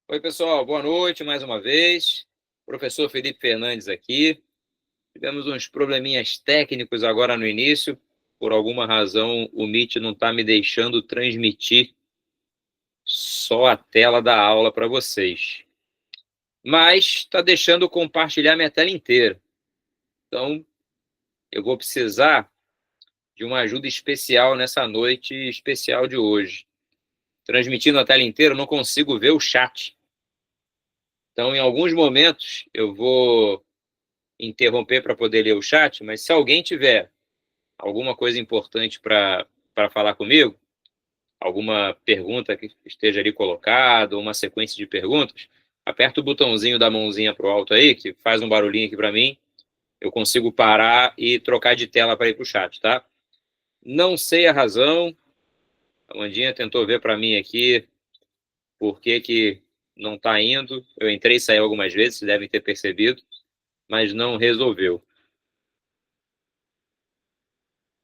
Oi, pessoal, boa noite mais uma vez. Professor Felipe Fernandes aqui. Tivemos uns probleminhas técnicos agora no início. Por alguma razão, o Meet não está me deixando transmitir só a tela da aula para vocês. Mas está deixando eu compartilhar minha tela inteira. Então, eu vou precisar de uma ajuda especial nessa noite especial de hoje. Transmitindo a tela inteira, eu não consigo ver o chat. Então, em alguns momentos, eu vou interromper para poder ler o chat, mas se alguém tiver alguma coisa importante para falar comigo, alguma pergunta que esteja ali colocada, uma sequência de perguntas, aperta o botãozinho da mãozinha para o alto aí, que faz um barulhinho aqui para mim, eu consigo parar e trocar de tela para ir para o chat, tá? Não sei a razão, a Mandinha tentou ver para mim aqui por que não está indo, eu entrei e saí algumas vezes, vocês devem ter percebido, mas não resolveu.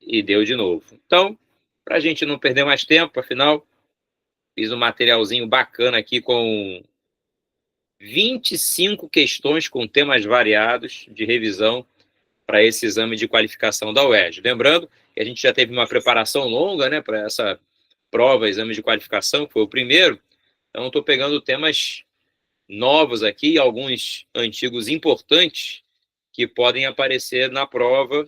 E deu de novo. Então, para a gente não perder mais tempo, afinal, fiz um materialzinho bacana aqui com 25 questões com temas variados de revisão para esse exame de qualificação da UERJ. Lembrando que a gente já teve uma preparação longa, né, para essa prova, exame de qualificação, que foi o primeiro. Então, estou pegando temas novos aqui, alguns antigos importantes que podem aparecer na prova,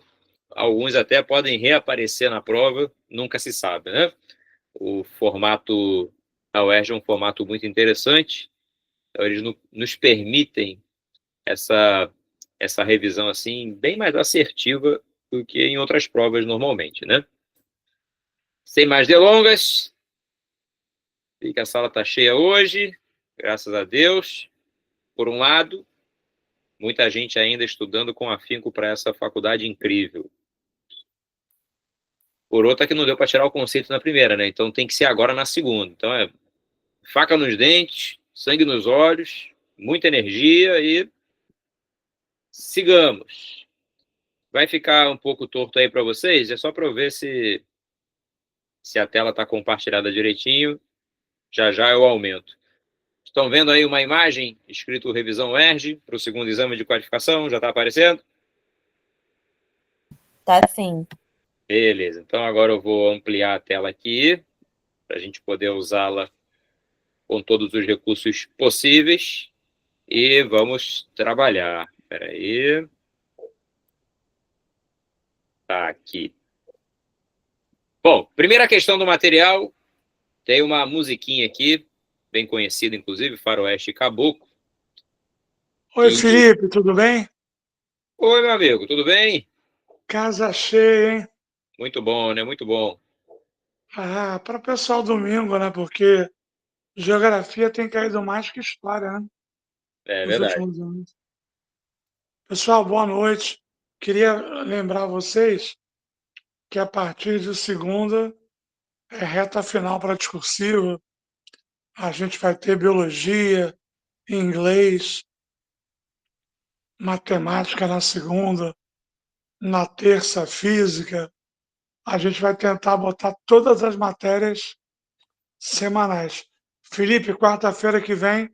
alguns até podem reaparecer na prova, nunca se sabe, né? O formato da UERJ é um formato muito interessante, então eles nos permitem essa revisão assim bem mais assertiva do que em outras provas normalmente, né? Sem mais delongas, vi que a sala está cheia hoje, graças a Deus. Por um lado, muita gente ainda estudando com afinco para essa faculdade incrível. Por outra, que não deu para tirar o conceito na primeira, né? Então tem que ser agora na segunda. Então é faca nos dentes, sangue nos olhos, muita energia e sigamos. Vai ficar um pouco torto aí para vocês? É só para eu ver se a tela está compartilhada direitinho. Já já eu aumento. Estão vendo aí uma imagem escrito revisão UERJ para o segundo exame de qualificação? Já está aparecendo? Tá sim. Beleza. Então agora eu vou ampliar a tela aqui para a gente poder usá-la com todos os recursos possíveis e vamos trabalhar. Espera aí. Tá aqui. Bom, primeira questão do material, tem uma musiquinha aqui, bem conhecida, inclusive, Faroeste Caboclo. Oi, Felipe, tudo bem? Oi, meu amigo, tudo bem? Casa cheia, hein? Muito bom, né? Muito bom. Ah, para o pessoal domingo, né? Porque geografia tem caído mais que história, né? É Nos verdade. últimos anos. Pessoal, boa noite. Queria lembrar vocês que a partir de segunda é reta final para discursiva. A gente vai ter biologia, inglês, matemática na segunda, na terça, física. A gente vai tentar botar todas as matérias semanais. Felipe, quarta-feira que vem,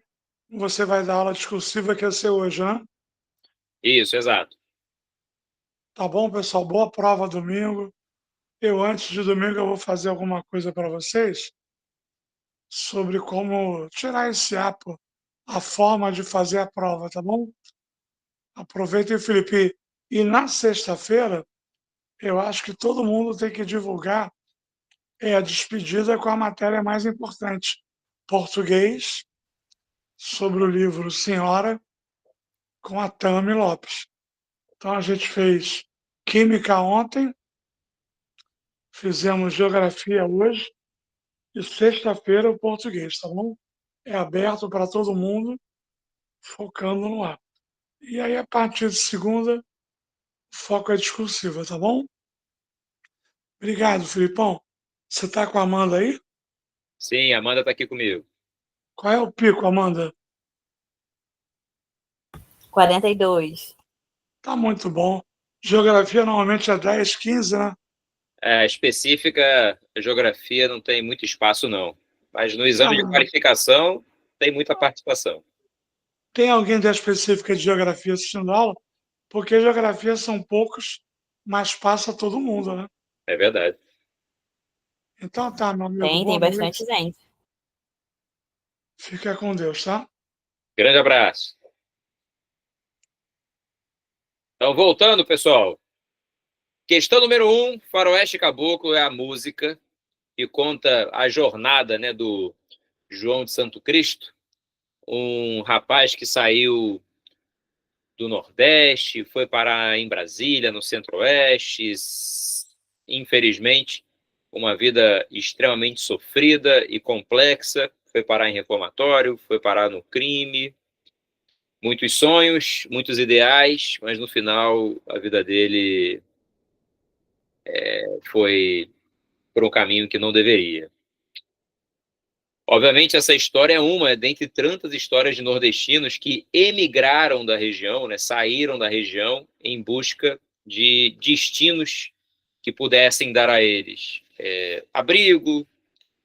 você vai dar aula discursiva que ia ser hoje, né? Isso, exato. Tá bom, pessoal? Boa prova domingo. Eu, antes de domingo, eu vou fazer alguma coisa para vocês sobre como tirar esse apo, a forma de fazer a prova, tá bom? Aproveitem, Felipe. E na sexta-feira, eu acho que todo mundo tem que divulgar a despedida com a matéria mais importante. Português, sobre o livro Senhora, com a Tami Lopes. Então a gente fez química ontem, fizemos geografia hoje e sexta-feira o português, tá bom? É aberto para todo mundo, focando no A. E aí a partir de segunda, o foco é discursiva, tá bom? Obrigado, Filipão. Você está com a Amanda aí? Sim, a Amanda está aqui comigo. Qual é o pico, Amanda? 42. Tá muito bom. Geografia normalmente é 10, 15, né? Específica, a geografia não tem muito espaço, não. Mas no exame de Não, qualificação, tem muita participação. Tem alguém da específica de geografia assistindo a aula? Porque geografia são poucos, mas passa todo mundo, né? É verdade. Então tá, meu amigo, Tem boa bastante noite. gente. Fica com Deus, tá? Grande abraço. Então, voltando, pessoal. Questão número 1, Faroeste Caboclo é a música que conta a jornada, né, do João de Santo Cristo, um rapaz que saiu do Nordeste, foi parar em Brasília, no Centro-Oeste, infelizmente, uma vida extremamente sofrida e complexa, foi parar em reformatório, foi parar no crime, muitos sonhos, muitos ideais, mas no final a vida dele foi por um caminho que não deveria. Obviamente, essa história é uma dentre tantas histórias de nordestinos que emigraram da região, né, saíram da região em busca de destinos que pudessem dar a eles abrigo,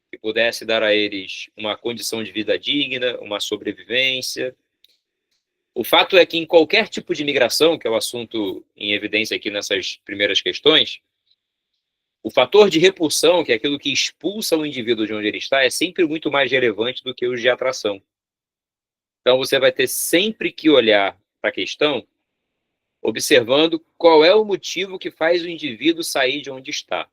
que pudesse dar a eles uma condição de vida digna, uma sobrevivência. O fato é que em qualquer tipo de migração, que é o assunto em evidência aqui nessas primeiras questões, o fator de repulsão, que é aquilo que expulsa o indivíduo de onde ele está, é sempre muito mais relevante do que os de atração. Então, você vai ter sempre que olhar para a questão observando qual é o motivo que faz o indivíduo sair de onde está.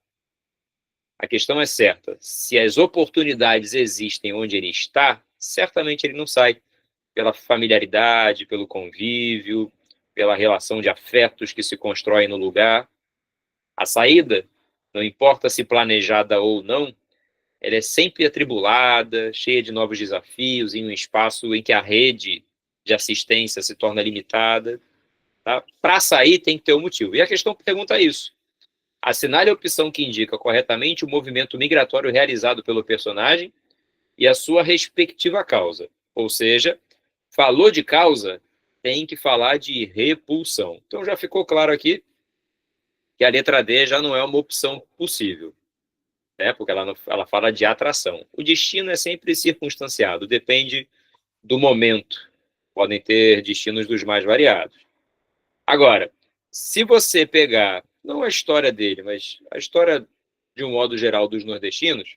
A questão é certa. Se as oportunidades existem onde ele está, certamente ele não sai. Pela familiaridade, pelo convívio, pela relação de afetos que se constrói no lugar. A saída, não importa se planejada ou não, ela é sempre atribulada, cheia de novos desafios, em um espaço em que a rede de assistência se torna limitada. Tá? Para sair tem que ter um motivo. E a questão pergunta isso. Assinale a opção que indica corretamente o movimento migratório realizado pelo personagem e a sua respectiva causa. Ou seja, falou de causa, tem que falar de repulsão. Então já ficou claro aqui que a letra D já não é uma opção possível, né? Porque ela fala de atração. O destino é sempre circunstanciado, depende do momento. Podem ter destinos dos mais variados. Agora, se você pegar, não a história dele, mas a história de um modo geral dos nordestinos,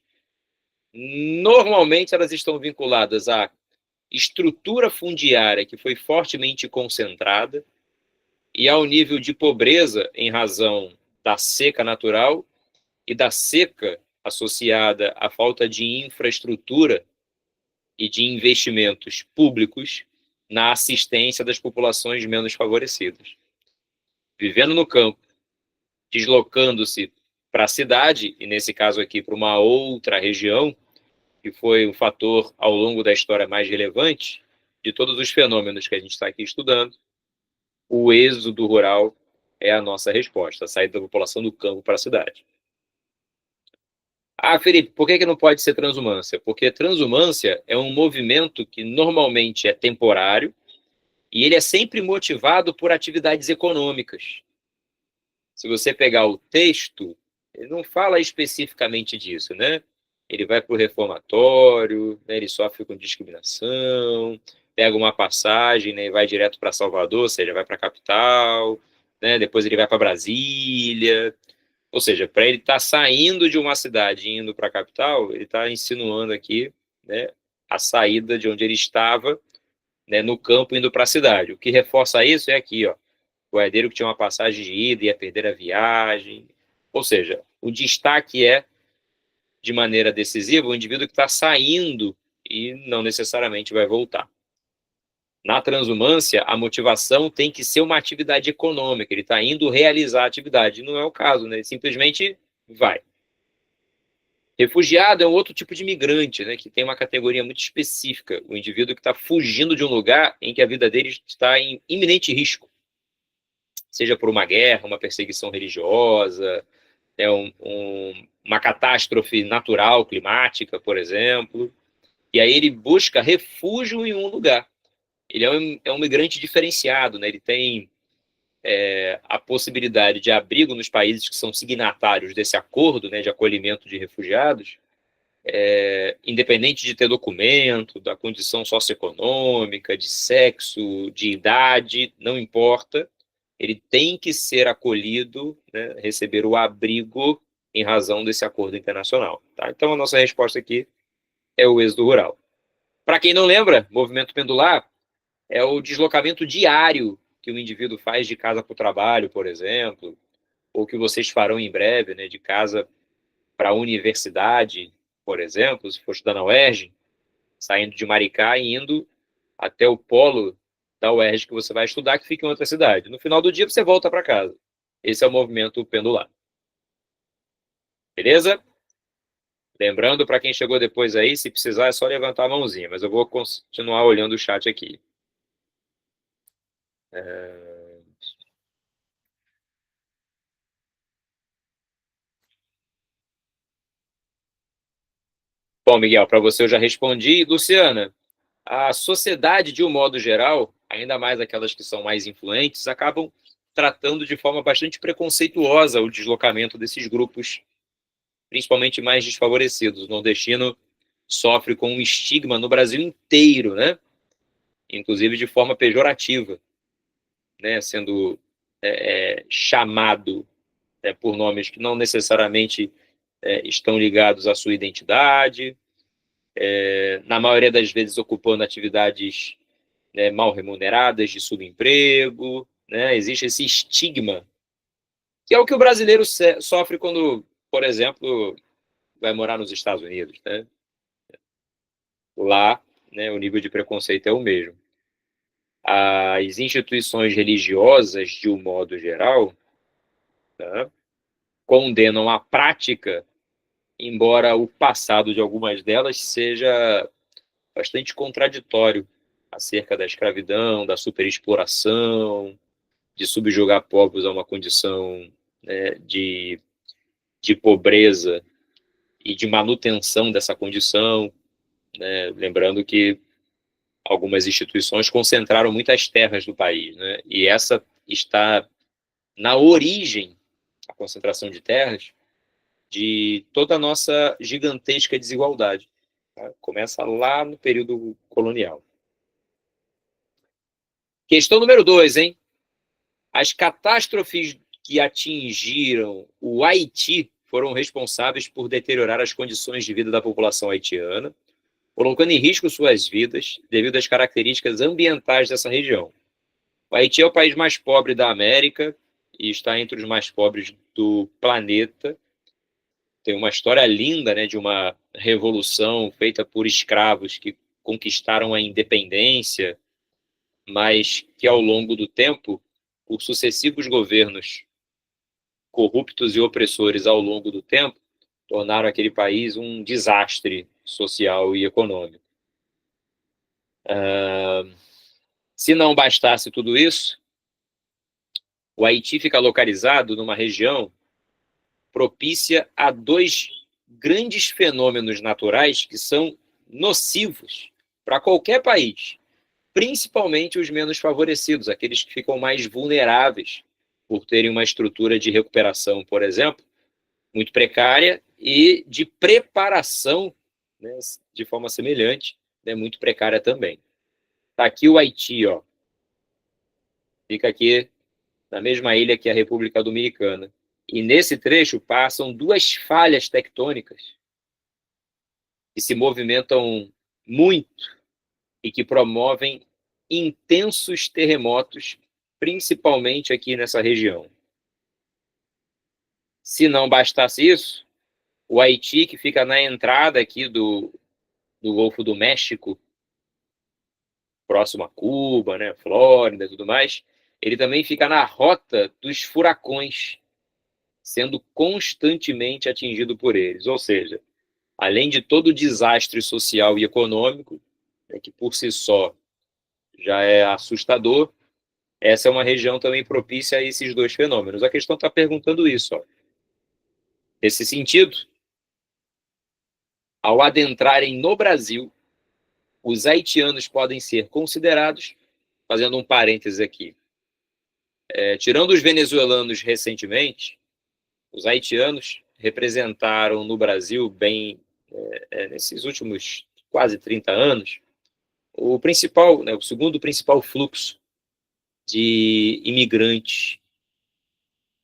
normalmente elas estão vinculadas à estrutura fundiária que foi fortemente concentrada e ao nível de pobreza em razão da seca natural e da seca associada à falta de infraestrutura e de investimentos públicos na assistência das populações menos favorecidas. Vivendo no campo, deslocando-se para a cidade, e nesse caso aqui para uma outra região, que foi um fator ao longo da história mais relevante de todos os fenômenos que a gente está aqui estudando, o êxodo rural é a nossa resposta, a saída da população do campo para a cidade. Ah, Felipe, por que não pode ser transumância? Porque transumância é um movimento que normalmente é temporário e ele é sempre motivado por atividades econômicas. Se você pegar o texto, ele não fala especificamente disso, né? Ele vai para o reformatório, né? Ele sofre com discriminação, pega uma passagem, né? E vai direto para Salvador, ou seja, vai para a capital, né? Depois ele vai para Brasília. Ou seja, para ele estar saindo de uma cidade e indo para a capital, ele está insinuando aqui, né, a saída de onde ele estava, né, no campo indo para a cidade. O que reforça isso é aqui, ó, o herdeiro que tinha uma passagem de ida ia perder a viagem. Ou seja, o destaque é, de maneira decisiva, o indivíduo que está saindo e não necessariamente vai voltar. Na transumância, a motivação tem que ser uma atividade econômica, ele está indo realizar a atividade. Não é o caso, né? Ele simplesmente vai. Refugiado é um outro tipo de migrante, né? Que tem uma categoria muito específica. O indivíduo que está fugindo de um lugar em que a vida dele está em iminente risco. Seja por uma guerra, uma perseguição religiosa, uma catástrofe natural, climática, por exemplo. E aí ele busca refúgio em um lugar. Ele é um migrante diferenciado, né? Ele tem a possibilidade de abrigo nos países que são signatários desse acordo, né, de acolhimento de refugiados, independente de ter documento, da condição socioeconômica, de sexo, de idade, não importa, ele tem que ser acolhido, né, receber o abrigo em razão desse acordo internacional. Tá? Então, a nossa resposta aqui é o êxodo rural. Para quem não lembra, movimento pendular é o deslocamento diário que o indivíduo faz de casa para o trabalho, por exemplo, ou que vocês farão em breve, né, de casa para a universidade, por exemplo, se for estudar na UERJ, saindo de Maricá e indo até o polo da UERJ que você vai estudar, que fica em outra cidade. No final do dia, você volta para casa. Esse é o movimento pendular. Beleza? Lembrando, para quem chegou depois aí, se precisar é só levantar a mãozinha, mas eu vou continuar olhando o chat aqui. Bom, Miguel, para você eu já respondi. Luciana, a sociedade, de um modo geral, ainda mais aquelas que são mais influentes, acabam tratando de forma bastante preconceituosa o deslocamento desses grupos, principalmente mais desfavorecidos. O nordestino sofre com um estigma no Brasil inteiro, né? Inclusive de forma pejorativa, né? Sendo chamado por nomes que não necessariamente estão ligados à sua identidade, na maioria das vezes ocupando atividades mal remuneradas, de subemprego, né? Existe esse estigma, que é o que o brasileiro sofre quando, por exemplo, vai morar nos Estados Unidos, né? Lá, né, o nível de preconceito é o mesmo. As instituições religiosas, de um modo geral, né, condenam a prática, embora o passado de algumas delas seja bastante contraditório acerca da escravidão, da superexploração, de subjugar povos a uma condição, né, de pobreza e de manutenção dessa condição, né, lembrando que algumas instituições concentraram muitas terras do país, né, e essa está na origem, a concentração de terras, de toda a nossa gigantesca desigualdade. Tá? Começa lá no período colonial. Questão número 2, hein? As catástrofes que atingiram o Haiti foram responsáveis por deteriorar as condições de vida da população haitiana, colocando em risco suas vidas devido às características ambientais dessa região. O Haiti é o país mais pobre da América e está entre os mais pobres do planeta. Tem uma história linda, né, de uma revolução feita por escravos que conquistaram a independência, mas que ao longo do tempo, por sucessivos governos corruptos e opressores ao longo do tempo, tornaram aquele país um desastre social e econômico. Se não bastasse tudo isso, o Haiti fica localizado numa região propícia a dois grandes fenômenos naturais que são nocivos para qualquer país, principalmente os menos favorecidos, aqueles que ficam mais vulneráveis por terem uma estrutura de recuperação, por exemplo, muito precária e de preparação, né, de forma semelhante, né, muito precária também. Está aqui o Haiti, ó. Fica aqui na mesma ilha que a República Dominicana. E nesse trecho passam duas falhas tectônicas que se movimentam muito e que promovem intensos terremotos, principalmente aqui nessa região. Se não bastasse isso, o Haiti, que fica na entrada aqui do Golfo do México, próximo a Cuba, né, Flórida e tudo mais, ele também fica na rota dos furacões, sendo constantemente atingido por eles. Ou seja, além de todo o desastre social e econômico, que por si só já é assustador, essa é uma região também propícia a esses dois fenômenos. A questão está perguntando isso. Ó. Nesse sentido, ao adentrarem no Brasil, os haitianos podem ser considerados, fazendo um parêntese aqui, tirando os venezuelanos recentemente, os haitianos representaram no Brasil, bem nesses últimos quase 30 anos, o principal, né, o segundo principal fluxo de imigrantes.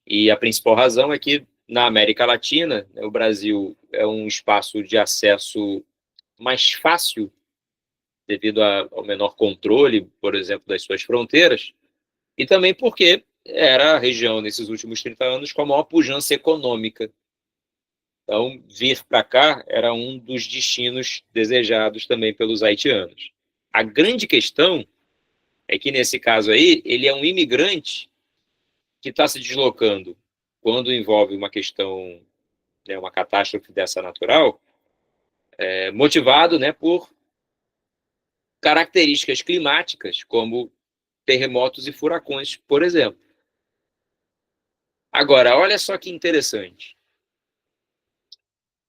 E a principal razão é que, na América Latina, né, o Brasil é um espaço de acesso mais fácil, devido ao menor controle, por exemplo, das suas fronteiras, e também porque era a região, nesses últimos 30 anos, com a maior pujança econômica. Então, vir para cá era um dos destinos desejados também pelos haitianos. A grande questão é que, nesse caso aí, ele é um imigrante que está se deslocando quando envolve uma questão, né, uma catástrofe dessa natural, motivado, né, por características climáticas, como terremotos e furacões, por exemplo. Agora, olha só que interessante.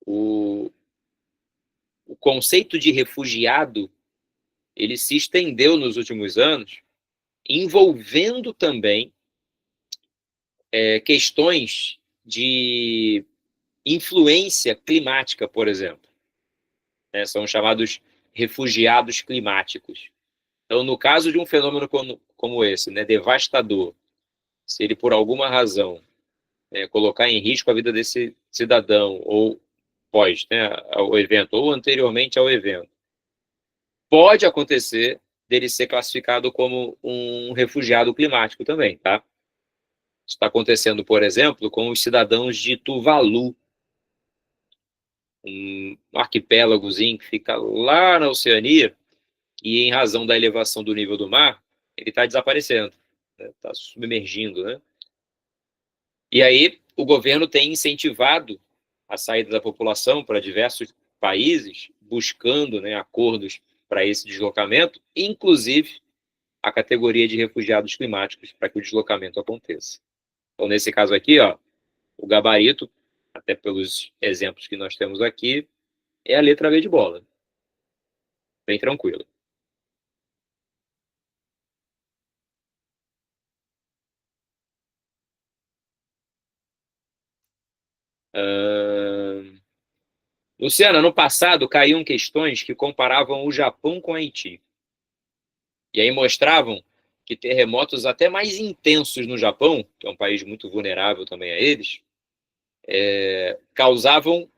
O conceito de refugiado, ele se estendeu nos últimos anos, envolvendo também questões de influência climática, por exemplo. São chamados refugiados climáticos. Então, no caso de um fenômeno como esse, né, devastador, se ele por alguma razão colocar em risco a vida desse cidadão, ou pós, né, ao evento, ou anteriormente ao evento, pode acontecer dele ser classificado como um refugiado climático também, tá? Está acontecendo, por exemplo, com os cidadãos de Tuvalu, um arquipélagozinho que fica lá na Oceania, e em razão da elevação do nível do mar, ele está desaparecendo, está submergindo, né? E aí o governo tem incentivado a saída da população para diversos países, buscando, né, acordos para esse deslocamento, inclusive a categoria de refugiados climáticos, para que o deslocamento aconteça. Então, nesse caso aqui, ó, o gabarito, até pelos exemplos que nós temos aqui, é a letra B de bola. Bem tranquilo. Luciana, no passado caíam questões que comparavam o Japão com Haiti. E aí mostravam que terremotos até mais intensos no Japão, que é um país muito vulnerável também a eles, causavam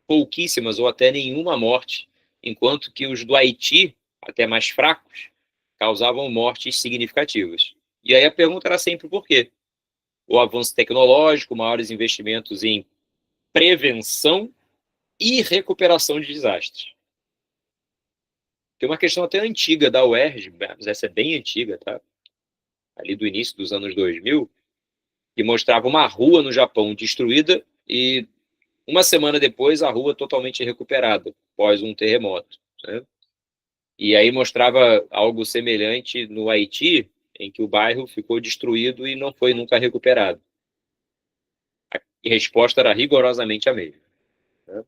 pouquíssimas ou até nenhuma morte, enquanto que os do Haiti, até mais fracos, causavam mortes significativas. E aí a pergunta era sempre por quê? O avanço tecnológico, maiores investimentos em prevenção e recuperação de desastres. Tem uma questão até antiga da UERJ, mas essa é bem antiga, tá? Ali do início dos anos 2000, que mostrava uma rua no Japão destruída e uma semana depois a rua totalmente recuperada, após um terremoto, né? E aí mostrava algo semelhante no Haiti, em que o bairro ficou destruído e não foi nunca recuperado. A resposta era rigorosamente a mesma, né?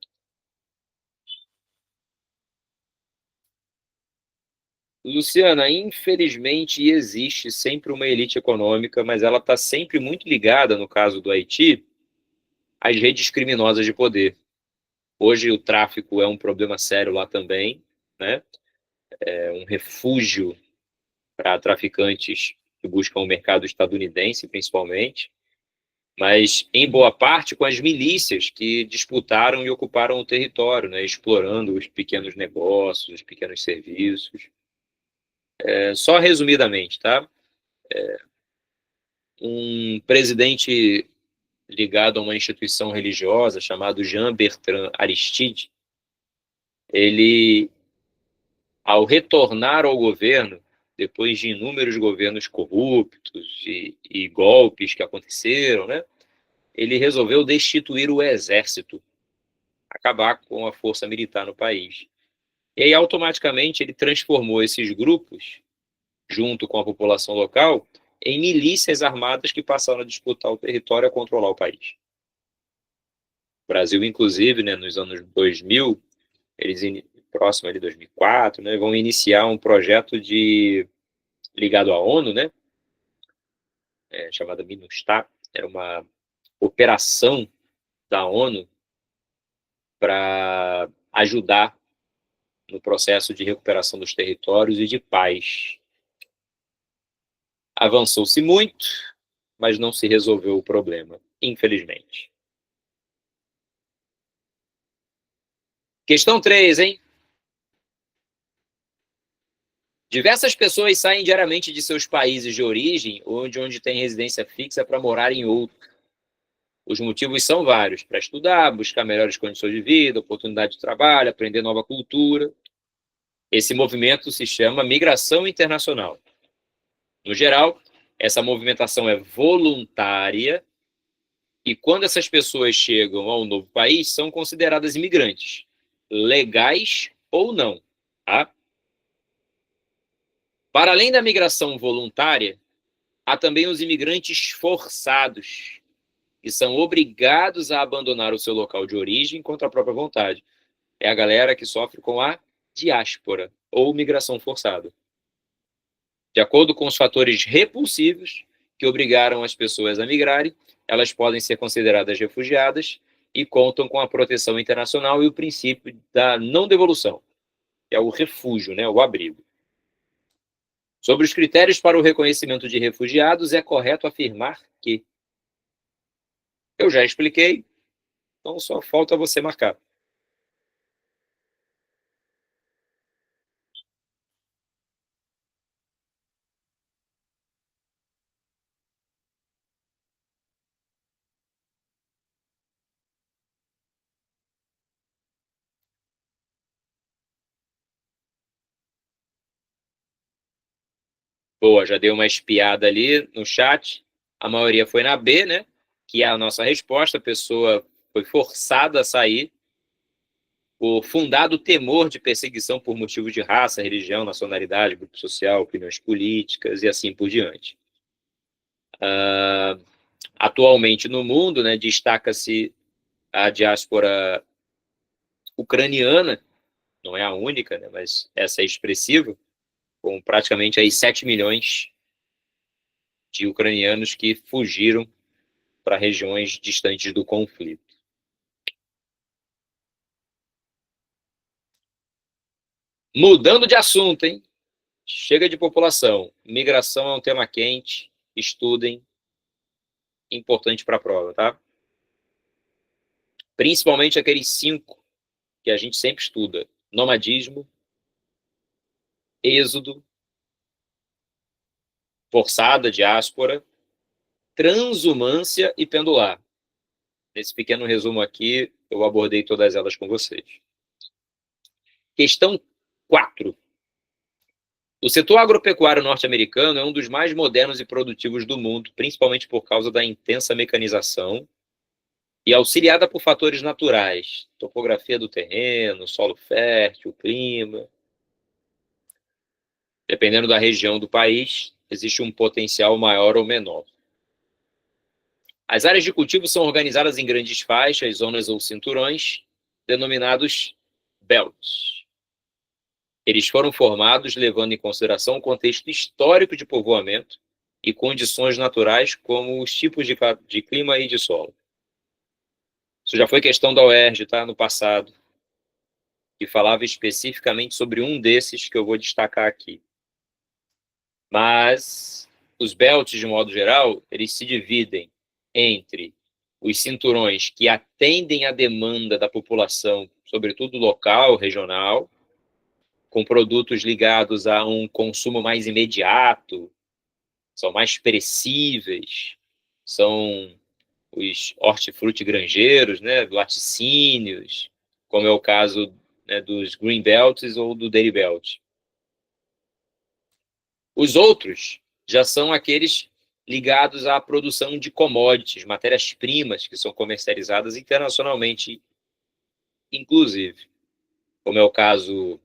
Luciana, infelizmente existe sempre uma elite econômica, mas ela está sempre muito ligada, no caso do Haiti, às redes criminosas de poder. Hoje o tráfico é um problema sério lá também, né? É um refúgio para traficantes que buscam o mercado estadunidense, principalmente, mas em boa parte com as milícias que disputaram e ocuparam o território, né? Explorando os pequenos negócios, os pequenos serviços. Só resumidamente, tá? Um presidente ligado a uma instituição religiosa chamado Jean Bertrand Aristide, ele, ao retornar ao governo, depois de inúmeros governos corruptos e golpes que aconteceram, né, ele resolveu destituir o exército, acabar com a força militar no país. E aí, automaticamente, ele transformou esses grupos, junto com a população local, em milícias armadas que passaram a disputar o território e a controlar o país. O Brasil, inclusive, né, nos anos 2000, eles, próximo ali de 2004, né, vão iniciar um projeto ligado à ONU, né, chamada MINUSTAH. Era uma operação da ONU para ajudar no processo de recuperação dos territórios e de paz. Avançou-se muito, mas não se resolveu o problema, infelizmente. Questão 3, hein? Diversas pessoas saem diariamente de seus países de origem ou de onde têm residência fixa para morar em outro. Os motivos são vários: para estudar, buscar melhores condições de vida, oportunidade de trabalho, aprender nova cultura. Esse movimento se chama migração internacional. No geral, essa movimentação é voluntária e quando essas pessoas chegam ao novo país, são consideradas imigrantes, legais ou não, tá? Para além da migração voluntária, há também os imigrantes forçados, que são obrigados a abandonar o seu local de origem contra a própria vontade. É a galera que sofre com a diáspora, ou migração forçada. De acordo com os fatores repulsivos que obrigaram as pessoas a migrarem, elas podem ser consideradas refugiadas e contam com a proteção internacional e o princípio da não devolução, que é o refúgio, né, o abrigo. Sobre os critérios para o reconhecimento de refugiados, é correto afirmar que eu já expliquei, então só falta você marcar. Boa, já dei uma espiada ali no chat. A maioria foi na B, né? Que é a nossa resposta. A pessoa foi forçada a sair por fundado temor de perseguição por motivos de raça, religião, nacionalidade, grupo social, opiniões políticas e assim por diante. Atualmente no mundo, né, destaca-se a diáspora ucraniana, não é a única, né, mas essa é expressiva, com praticamente aí 7 milhões de ucranianos que fugiram para regiões distantes do conflito. Mudando de assunto, hein? Chega de população. Migração é um tema quente. Estudem. Importante para a prova, tá? Principalmente aqueles 5 que a gente sempre estuda: nomadismo, êxodo, forçada, diáspora, transumância e pendular. Nesse pequeno resumo aqui, eu abordei todas elas com vocês. Questão 4. O setor agropecuário norte-americano é um dos mais modernos e produtivos do mundo, principalmente por causa da intensa mecanização e auxiliada por fatores naturais, topografia do terreno, solo fértil, clima. Dependendo da região do país, existe um potencial maior ou menor. As áreas de cultivo são organizadas em grandes faixas, zonas ou cinturões, denominados belts. Eles foram formados levando em consideração o contexto histórico de povoamento e condições naturais, como os tipos de clima e de solo. Isso já foi questão da UERJ, tá? No passado, que falava especificamente sobre um desses que eu vou destacar aqui. Mas os belts, de modo geral, eles se dividem entre os cinturões que atendem à demanda da população, sobretudo local, regional, com produtos ligados a um consumo mais imediato, são mais perecíveis, são os hortifruti granjeiros, né, laticínios, como é o caso, né, dos green belts ou do dairy belt. Os outros já são aqueles ligados à produção de commodities, matérias-primas que são comercializadas internacionalmente, inclusive, como é o caso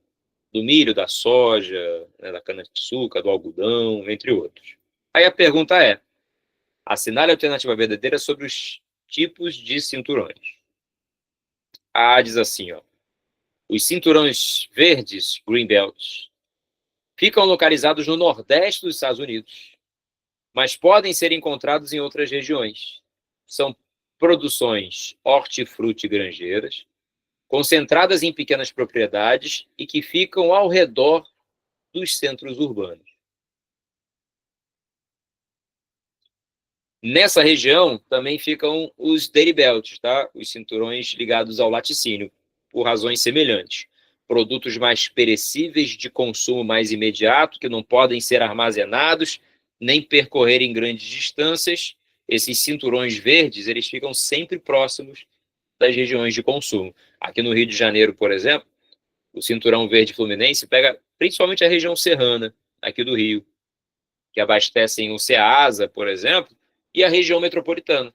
do milho, da soja, né, da cana-de-açúcar, do algodão, entre outros. Aí a pergunta é: assinale a alternativa verdadeira sobre os tipos de cinturões. A diz assim, ó: os cinturões verdes, green belts, ficam localizados no nordeste dos Estados Unidos, mas podem ser encontrados em outras regiões. São produções hortifruti granjeiras, concentradas em pequenas propriedades e que ficam ao redor dos centros urbanos. Nessa região também ficam os dairy belts, tá? Os cinturões ligados ao laticínio, por razões semelhantes. Produtos mais perecíveis, de consumo mais imediato, que não podem ser armazenados, nem percorrer em grandes distâncias. Esses cinturões verdes, eles ficam sempre próximos das regiões de consumo. Aqui no Rio de Janeiro, por exemplo, o cinturão verde fluminense pega principalmente a região serrana, aqui do Rio, que abastecem o Ceasa, por exemplo, e a região metropolitana.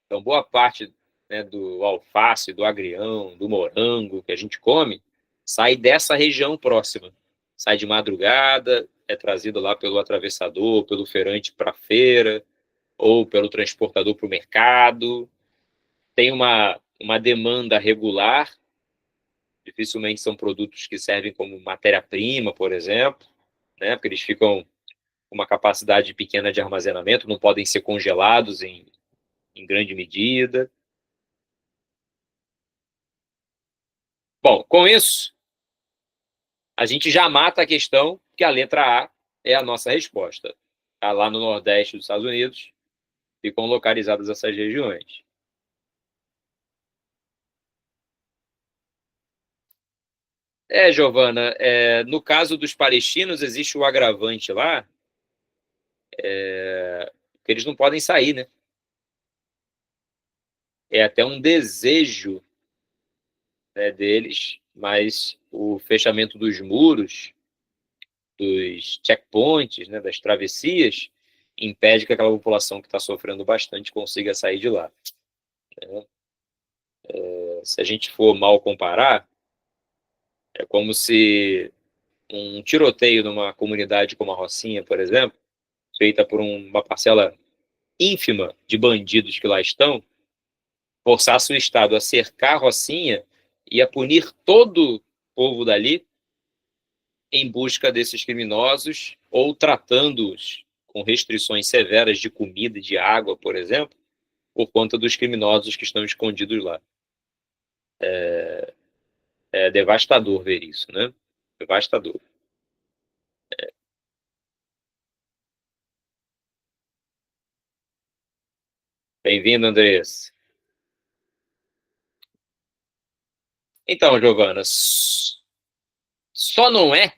Então, boa parte, né, do alface, do agrião, do morango que a gente come, sai dessa região próxima. Sai de madrugada, é trazido lá pelo atravessador, pelo feirante para a feira, ou pelo transportador para o mercado. Tem uma demanda regular, dificilmente são produtos que servem como matéria-prima, por exemplo, né, porque eles ficam com uma capacidade pequena de armazenamento, não podem ser congelados em grande medida. Bom, com isso, a gente já mata a questão que a letra A é a nossa resposta. Tá lá no Nordeste dos Estados Unidos, ficam localizadas essas regiões. Giovana, no caso dos palestinos, existe o agravante lá, que eles não podem sair, né? É até um desejo, né, deles, mas o fechamento dos muros, dos checkpoints, né, das travessias, impede que aquela população que está sofrendo bastante consiga sair de lá. Né? Se a gente for mal comparar, é como se um tiroteio numa comunidade como a Rocinha, por exemplo, feita por uma parcela ínfima de bandidos que lá estão, forçasse o Estado a cercar a Rocinha e a punir todo o povo dali em busca desses criminosos ou tratando-os com restrições severas de comida e de água, por exemplo, por conta dos criminosos que estão escondidos lá. É devastador ver isso, né? Devastador. Bem-vindo, Andrés. Então, Giovana, só não é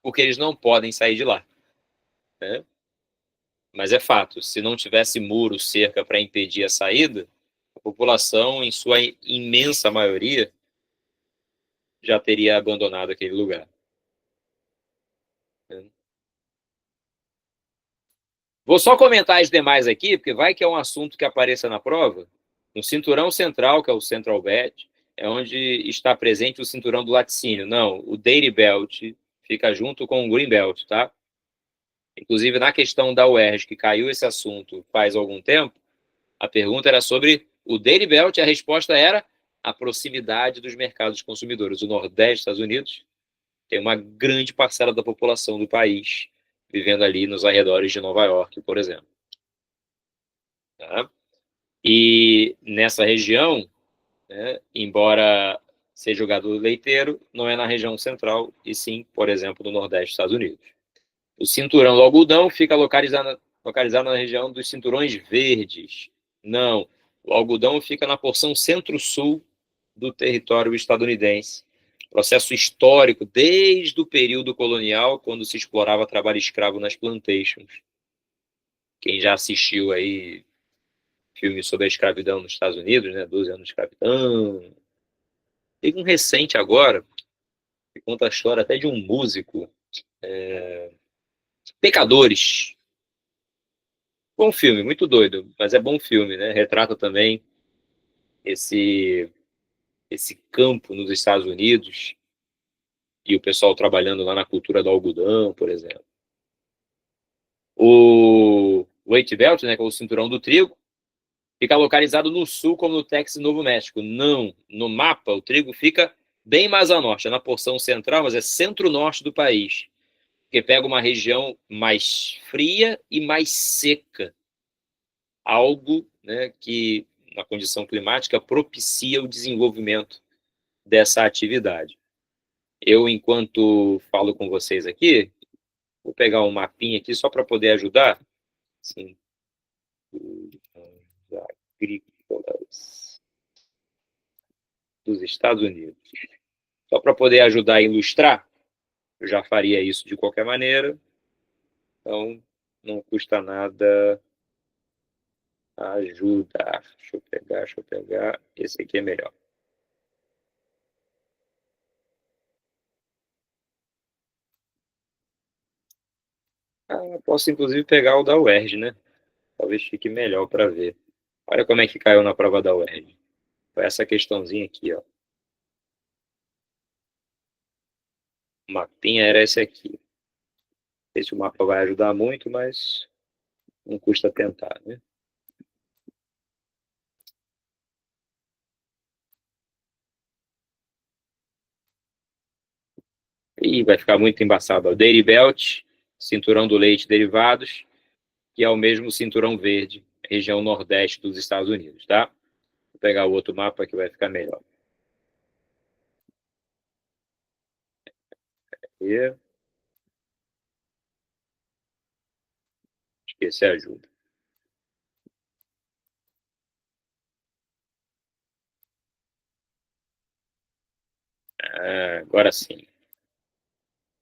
porque eles não podem sair de lá, né? Mas é fato, se não tivesse muro, cerca para impedir a saída, a população, em sua imensa maioria, já teria abandonado aquele lugar. Vou só comentar as demais aqui, porque vai que é um assunto que apareça na prova. No cinturão central, que é o Central Belt, é onde está presente o cinturão do laticínio. Não, o Dairy Belt fica junto com o Green Belt, tá? Inclusive, na questão da UERJ, que caiu esse assunto faz algum tempo, a pergunta era sobre o Dairy Belt e a resposta era a proximidade dos mercados consumidores. O Nordeste dos Estados Unidos tem uma grande parcela da população do país vivendo ali nos arredores de Nova York, por exemplo. Tá? E nessa região, né, embora seja o gado leiteiro, não é na região central, e sim, por exemplo, no Nordeste dos Estados Unidos. O cinturão do algodão fica localizado na região dos cinturões verdes. Não, o algodão fica na porção centro-sul do território estadunidense. Processo histórico desde o período colonial, quando se explorava trabalho escravo nas plantations. Quem já assistiu aí filmes sobre a escravidão nos Estados Unidos, né? 12 anos de escravidão. Teve um recente agora, que conta a história até de um músico, Pecadores. Bom filme, muito doido, mas é bom filme, né? Retrata também esse campo nos Estados Unidos e o pessoal trabalhando lá na cultura do algodão, por exemplo. O Wheat Belt, né, que é o cinturão do trigo, fica localizado no sul, como no Texas e Novo México. Não, no mapa o trigo fica bem mais a norte, é na porção central, mas é centro-norte do país, porque pega uma região mais fria e mais seca, algo, né, que uma condição climática propicia o desenvolvimento dessa atividade. Eu, enquanto falo com vocês aqui, vou pegar um mapinha aqui só para poder ajudar. Sim. Agrícolas dos Estados Unidos. Só para poder ajudar a ilustrar, eu já faria isso de qualquer maneira. Então, não custa nada ajudar. Deixa eu pegar. Esse aqui é melhor. Posso, inclusive, pegar o da UERJ, né? Talvez fique melhor para ver. Olha como é que caiu na prova da UERJ. Foi essa questãozinha aqui, ó. O mapinha era esse aqui. Não sei se o mapa vai ajudar muito, mas não custa tentar, né? E vai ficar muito embaçado. O Dairy Belt, cinturão do leite derivados, que é o mesmo cinturão verde, região nordeste dos Estados Unidos, tá? Vou pegar o outro mapa que vai ficar melhor. E acho que esse ajuda. Agora sim.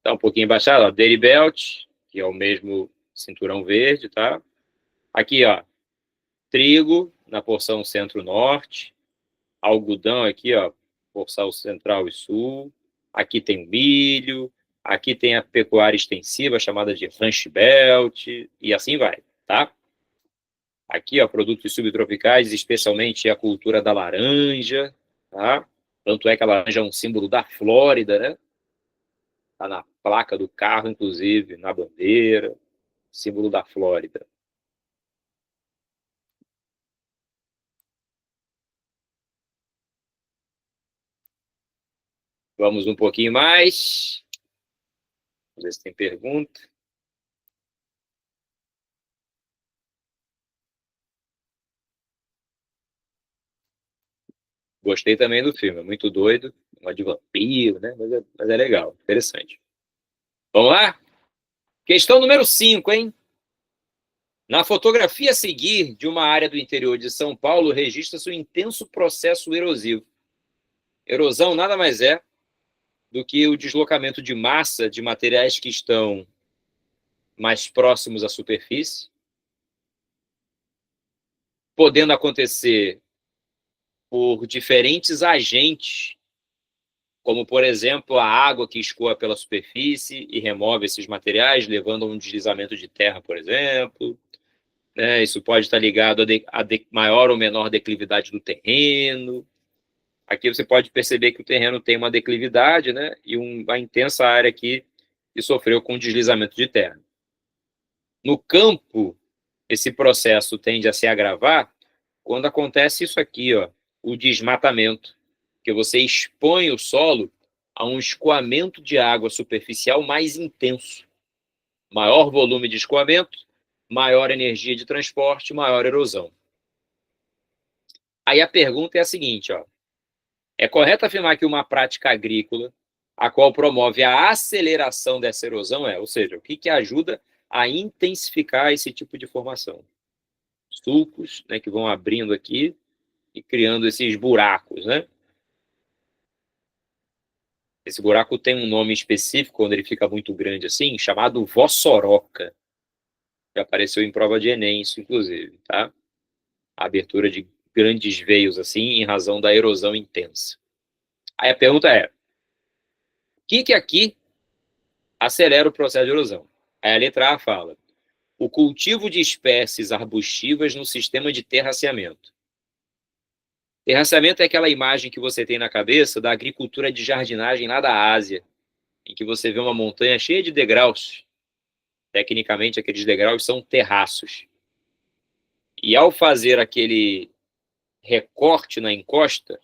Tá um pouquinho embaixado, ó, Dairy Belt, que é o mesmo cinturão verde, tá? Aqui, ó, trigo na porção centro-norte, algodão aqui, ó, porção central e sul. Aqui tem milho, aqui tem a pecuária extensiva chamada de Ranch Belt e assim vai, tá? Aqui, ó, produtos subtropicais, especialmente a cultura da laranja, tá? Tanto é que a laranja é um símbolo da Flórida, né? Tá na placa do carro, inclusive, na bandeira, símbolo da Flórida. Vamos um pouquinho mais. Vamos ver se tem pergunta. Gostei também do filme, é muito doido, uma de vampiro, né? Mas é legal, interessante. Vamos lá? Questão número 5, hein? Na fotografia a seguir de uma área do interior de São Paulo, registra-se um intenso processo erosivo. Erosão nada mais é do que o deslocamento de massa de materiais que estão mais próximos à superfície, podendo acontecer por diferentes agentes, como, por exemplo, a água que escoa pela superfície e remove esses materiais, levando a um deslizamento de terra, por exemplo. Isso pode estar ligado a maior ou menor declividade do terreno. Aqui você pode perceber que o terreno tem uma declividade, né, e uma intensa área aqui que sofreu com deslizamento de terra. No campo, esse processo tende a se agravar quando acontece isso aqui, ó, o desmatamento, que você expõe o solo a um escoamento de água superficial mais intenso. Maior volume de escoamento, maior energia de transporte, maior erosão. Aí a pergunta é a seguinte, ó. É correto afirmar que uma prática agrícola, a qual promove a aceleração dessa erosão, ou seja, o que ajuda a intensificar esse tipo de formação? Sulcos, né, que vão abrindo aqui e criando esses buracos, né? Esse buraco tem um nome específico, quando ele fica muito grande assim, chamado vossoroca. Já apareceu em prova de Enem, isso, inclusive, tá? A abertura de grandes veios, assim, em razão da erosão intensa. Aí a pergunta é, o que aqui acelera o processo de erosão? Aí a letra A fala, o cultivo de espécies arbustivas no sistema de terraceamento. Terraceamento é aquela imagem que você tem na cabeça da agricultura de jardinagem lá da Ásia, em que você vê uma montanha cheia de degraus. Tecnicamente, aqueles degraus são terraços. E ao fazer aquele recorte na encosta,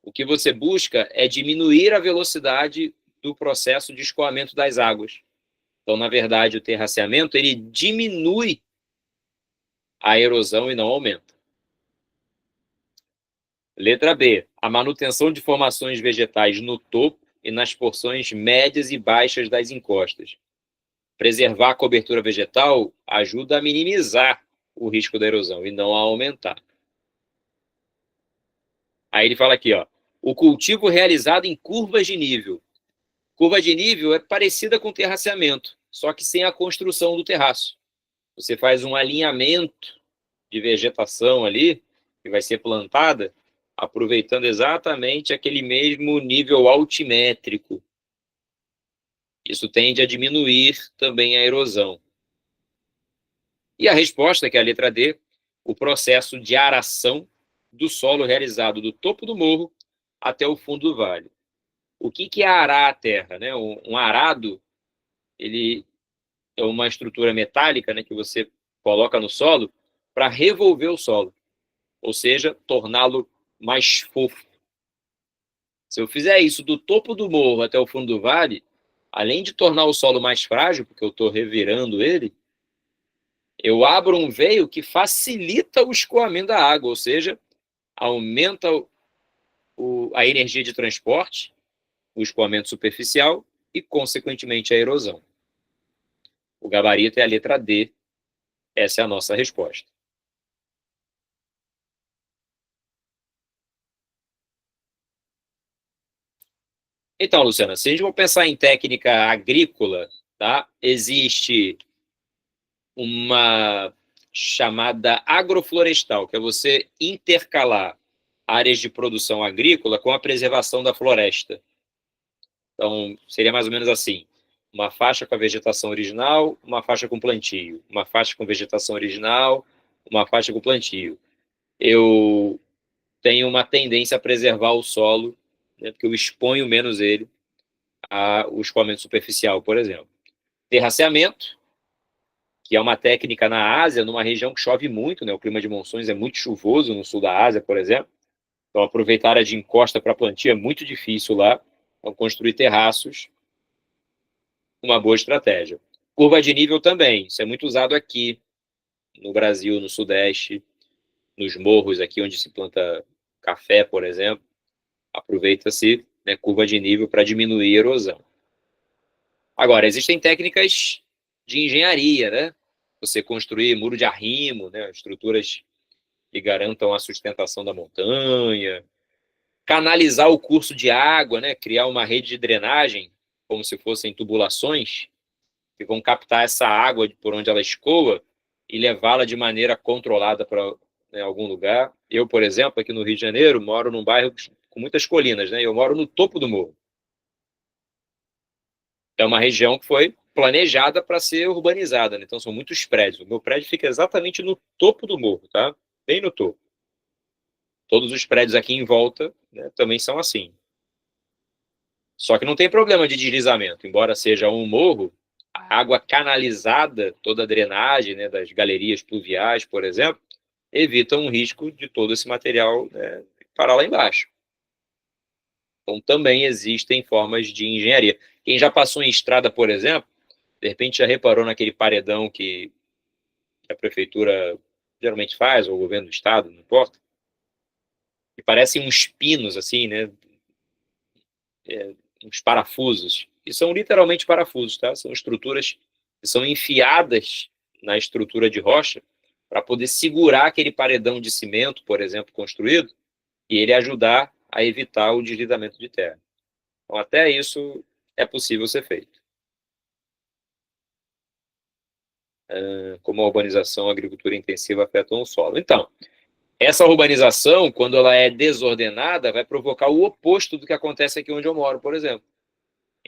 o que você busca é diminuir a velocidade do processo de escoamento das águas. Então, na verdade, o terraceamento ele diminui a erosão e não aumenta. Letra B, a manutenção de formações vegetais no topo e nas porções médias e baixas das encostas. Preservar a cobertura vegetal ajuda a minimizar o risco da erosão e não a aumentar. Aí ele fala aqui, ó, o cultivo realizado em curvas de nível. Curva de nível é parecida com terraceamento, só que sem a construção do terraço. Você faz um alinhamento de vegetação ali, que vai ser plantada, aproveitando exatamente aquele mesmo nível altimétrico. Isso tende a diminuir também a erosão. E a resposta, que é a letra D, o processo de aração do solo realizado do topo do morro até o fundo do vale. O que é arar a terra, né? Um arado, ele é uma estrutura metálica, né, que você coloca no solo para revolver o solo, ou seja, torná-lo mais fofo. Se eu fizer isso do topo do morro até o fundo do vale, além de tornar o solo mais frágil, porque eu estou revirando ele, eu abro um veio que facilita o escoamento da água, ou seja, aumenta a energia de transporte, o escoamento superficial e, consequentemente, a erosão. O gabarito é a letra D. Essa é a nossa resposta. Então, Luciana, se a gente for pensar em técnica agrícola, tá? Existe uma chamada agroflorestal, que é você intercalar áreas de produção agrícola com a preservação da floresta. Então, seria mais ou menos assim: uma faixa com a vegetação original, uma faixa com plantio, uma faixa com vegetação original, uma faixa com plantio. Eu tenho uma tendência a preservar o solo, né, porque eu exponho menos ele ao escoamento superficial, por exemplo. Terraceamento, que é uma técnica na Ásia, numa região que chove muito, né? O clima de monções é muito chuvoso no sul da Ásia, por exemplo. Então, aproveitar a área de encosta para plantio é muito difícil lá. Então, construir terraços, uma boa estratégia. Curva de nível também, isso é muito usado aqui no Brasil, no Sudeste, nos morros aqui onde se planta café, por exemplo. Aproveita-se, né, curva de nível para diminuir a erosão. Agora, existem técnicas de engenharia, né? Você construir muro de arrimo, né? Estruturas que garantam a sustentação da montanha, canalizar o curso de água, né? Criar uma rede de drenagem, como se fossem tubulações, que vão captar essa água por onde ela escoa e levá-la de maneira controlada para, né, algum lugar. Eu, por exemplo, aqui no Rio de Janeiro, moro num bairro com muitas colinas, né? Eu moro no topo do morro. É uma região que foi planejada para ser urbanizada, né? Então são muitos prédios. O meu prédio fica exatamente no topo do morro, tá? Bem no topo. Todos os prédios aqui em volta, né, também são assim. Só que não tem problema de deslizamento. Embora seja um morro, a água canalizada, toda a drenagem, né, das galerias pluviais, por exemplo, evita um risco de todo esse material, né, parar lá embaixo. Então também existem formas de engenharia. Quem já passou em estrada, por exemplo, de repente já reparou naquele paredão que a prefeitura geralmente faz, ou o governo do estado, não importa, que parecem uns pinos, assim, né? Uns parafusos. E são literalmente parafusos, tá? São estruturas que são enfiadas na estrutura de rocha para poder segurar aquele paredão de cimento, por exemplo, construído, e ele ajudar a evitar o deslizamento de terra. Então, até isso é possível ser feito. Como a urbanização e a agricultura intensiva afetam o solo. Então, essa urbanização, quando ela é desordenada, vai provocar o oposto do que acontece aqui onde eu moro, por exemplo.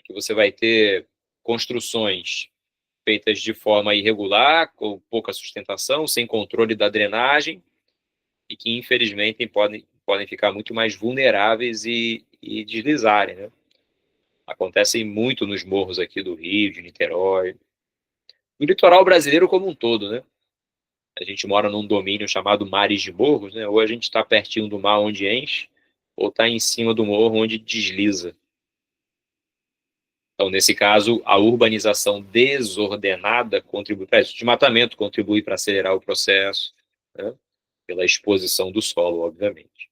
Que você vai ter construções feitas de forma irregular, com pouca sustentação, sem controle da drenagem, e que, infelizmente, podem ficar muito mais vulneráveis e deslizarem, né? Acontecem muito nos morros aqui do Rio, de Niterói. No litoral brasileiro como um todo, né? A gente mora num domínio chamado Mares de Morros, né? Ou a gente está pertinho do mar onde enche, ou está em cima do morro onde desliza. Então, nesse caso, a urbanização desordenada contribui para isso. O desmatamento contribui para acelerar o processo, né? Pela exposição do solo, obviamente.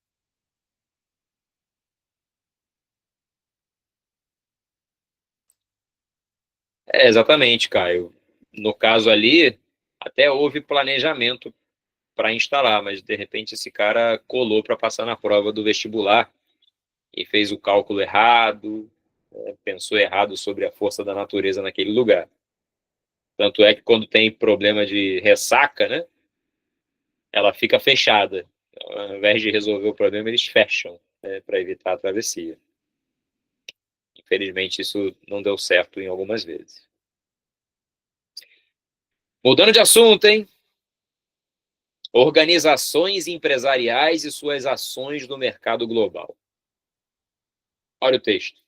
Exatamente, Caio. No caso ali, até houve planejamento para instalar, mas de repente esse cara colou para passar na prova do vestibular e fez o cálculo errado, pensou errado sobre a força da natureza naquele lugar. Tanto é que quando tem problema de ressaca, né, ela fica fechada. Então, ao invés de resolver o problema, eles fecham, né, para evitar a travessia. Infelizmente, isso não deu certo em algumas vezes. Mudando de assunto, hein? Organizações empresariais e suas ações no mercado global. Olha o texto.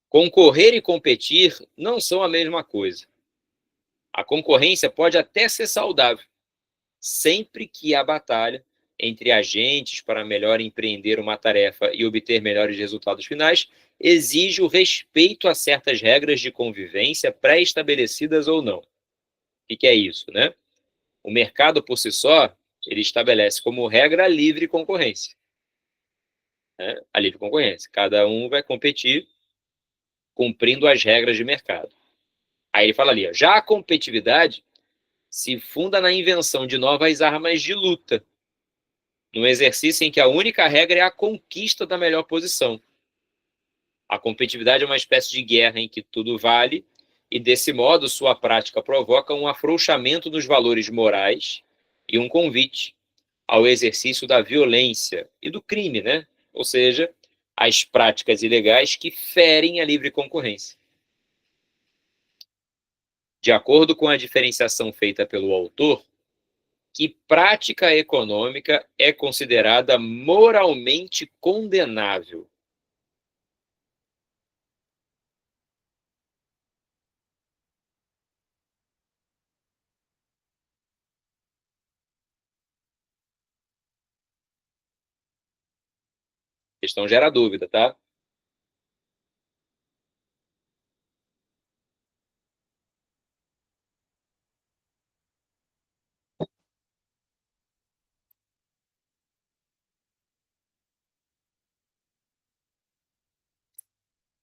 Concorrer e competir não são a mesma coisa. A concorrência pode até ser saudável, sempre que a batalha entre agentes para melhor empreender uma tarefa e obter melhores resultados finais exige o respeito a certas regras de convivência pré-estabelecidas ou não. O que é isso, né? O mercado, por si só, ele estabelece como regra a livre concorrência. Né? A livre concorrência. Cada um vai competir cumprindo as regras de mercado. Aí ele fala ali, ó, já a competitividade se funda na invenção de novas armas de luta, num exercício em que a única regra é a conquista da melhor posição. A competitividade é uma espécie de guerra em que tudo vale, e desse modo sua prática provoca um afrouxamento dos valores morais e um convite ao exercício da violência e do crime, né? Ou seja, as práticas ilegais que ferem a livre concorrência. De acordo com a diferenciação feita pelo autor, que prática econômica é considerada moralmente condenável? A questão gera dúvida, tá?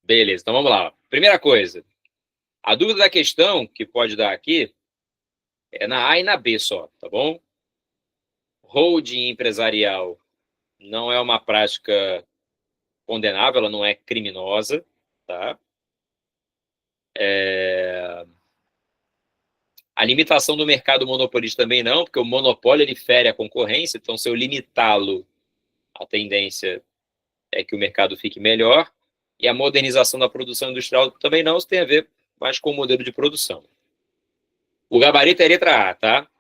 Beleza, então vamos lá. Primeira coisa, a dúvida da questão que pode dar aqui é na A e na B só, tá bom? Holding empresarial não é uma prática condenável, ela não é criminosa, tá? A limitação do mercado monopolista também não, porque o monopólio ele fere a concorrência, então se eu limitá-lo, a tendência é que o mercado fique melhor, e a modernização da produção industrial também não, isso tem a ver mais com o modelo de produção. O gabarito é a letra A, tá?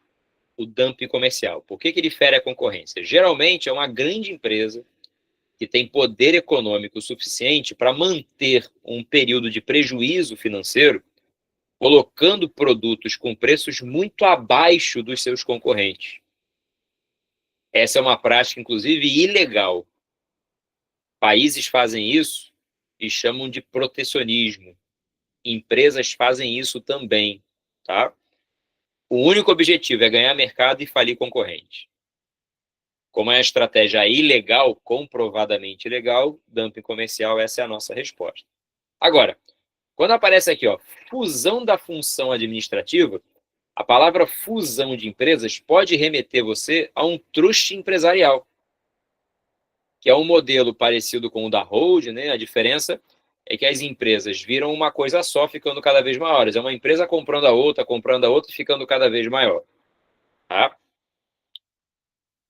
O dumping comercial. Por que ele fere a concorrência? Geralmente é uma grande empresa que tem poder econômico suficiente para manter um período de prejuízo financeiro, colocando produtos com preços muito abaixo dos seus concorrentes. Essa é uma prática, inclusive, ilegal. Países fazem isso e chamam de protecionismo. Empresas fazem isso também, tá? O único objetivo é ganhar mercado e falir concorrente. Como é a estratégia ilegal, comprovadamente ilegal, dumping comercial, essa é a nossa resposta. Agora, quando aparece aqui, ó, fusão da função administrativa, a palavra fusão de empresas pode remeter você a um truste empresarial, que é um modelo parecido com o da holding, né? A diferença é que as empresas viram uma coisa só, ficando cada vez maiores. É uma empresa comprando a outra e ficando cada vez maior. Tá?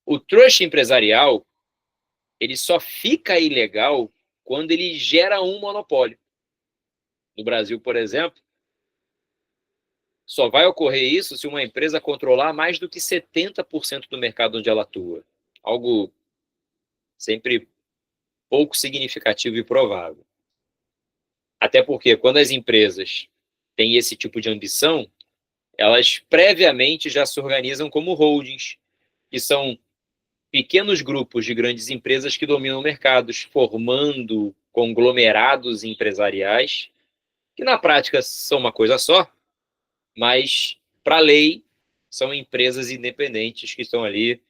O trust empresarial, ele só fica ilegal quando ele gera um monopólio. No Brasil, por exemplo, só vai ocorrer isso se uma empresa controlar mais do que 70% do mercado onde ela atua. Algo sempre pouco significativo e provável. Até porque quando as empresas têm esse tipo de ambição, elas previamente já se organizam como holdings, que são pequenos grupos de grandes empresas que dominam mercados, formando conglomerados empresariais, que na prática são uma coisa só, mas para a lei são empresas independentes que estão ali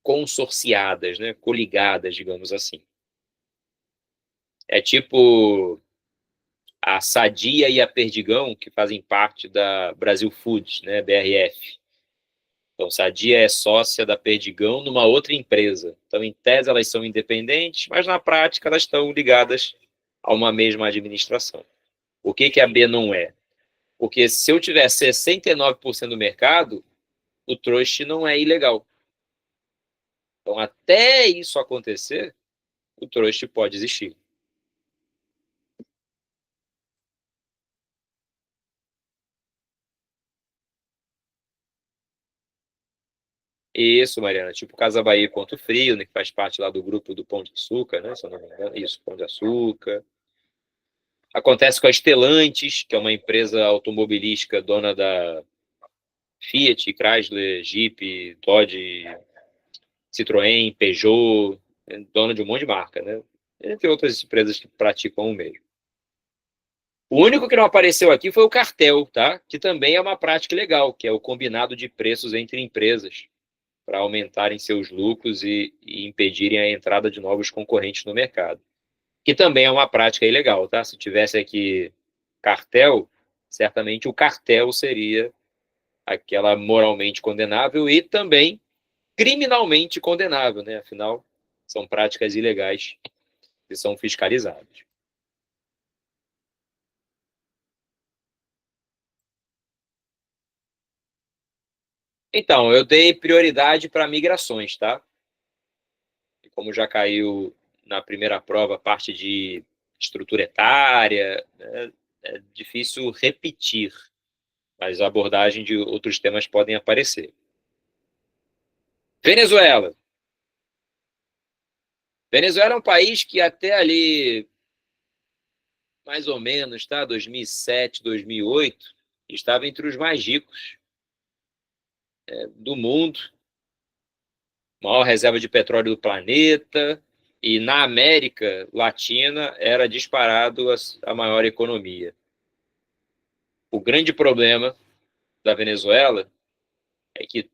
consorciadas, né, coligadas, digamos assim. É tipo a Sadia e a Perdigão, que fazem parte da Brasil Foods, né, BRF. Então, Sadia é sócia da Perdigão numa outra empresa. Então, em tese, elas são independentes, mas na prática elas estão ligadas a uma mesma administração. Por que a B não é? Porque se eu tiver 69% do mercado, o trust não é ilegal. Então, até isso acontecer, o trust pode existir. Isso, Mariana, tipo Casa Bahia e Ponto Frio, né, que faz parte lá do grupo do Pão de Açúcar, né, se eu não me engano, isso, Pão de Açúcar. Acontece com a Stellantis, que é uma empresa automobilística dona da Fiat, Chrysler, Jeep, Dodge, Citroën, Peugeot, dona de um monte de marca, né? Entre outras empresas que praticam o mesmo. O único que não apareceu aqui foi o cartel, tá? Que também é uma prática legal, que é o combinado de preços entre empresas para aumentarem seus lucros e impedirem a entrada de novos concorrentes no mercado. Que também é uma prática ilegal, tá? Se tivesse aqui cartel, certamente o cartel seria aquela moralmente condenável e também criminalmente condenável, né? Afinal, são práticas ilegais que são fiscalizadas. Então, eu dei prioridade para migrações, tá? E como já caiu na primeira prova a parte de estrutura etária, né, é difícil repetir, mas a abordagem de outros temas podem aparecer. Venezuela. Venezuela é um país que até ali, mais ou menos, tá? 2007, 2008, estava entre os mais ricos do mundo, maior reserva de petróleo do planeta, e na América Latina era disparado a maior economia. O grande problema da Venezuela é que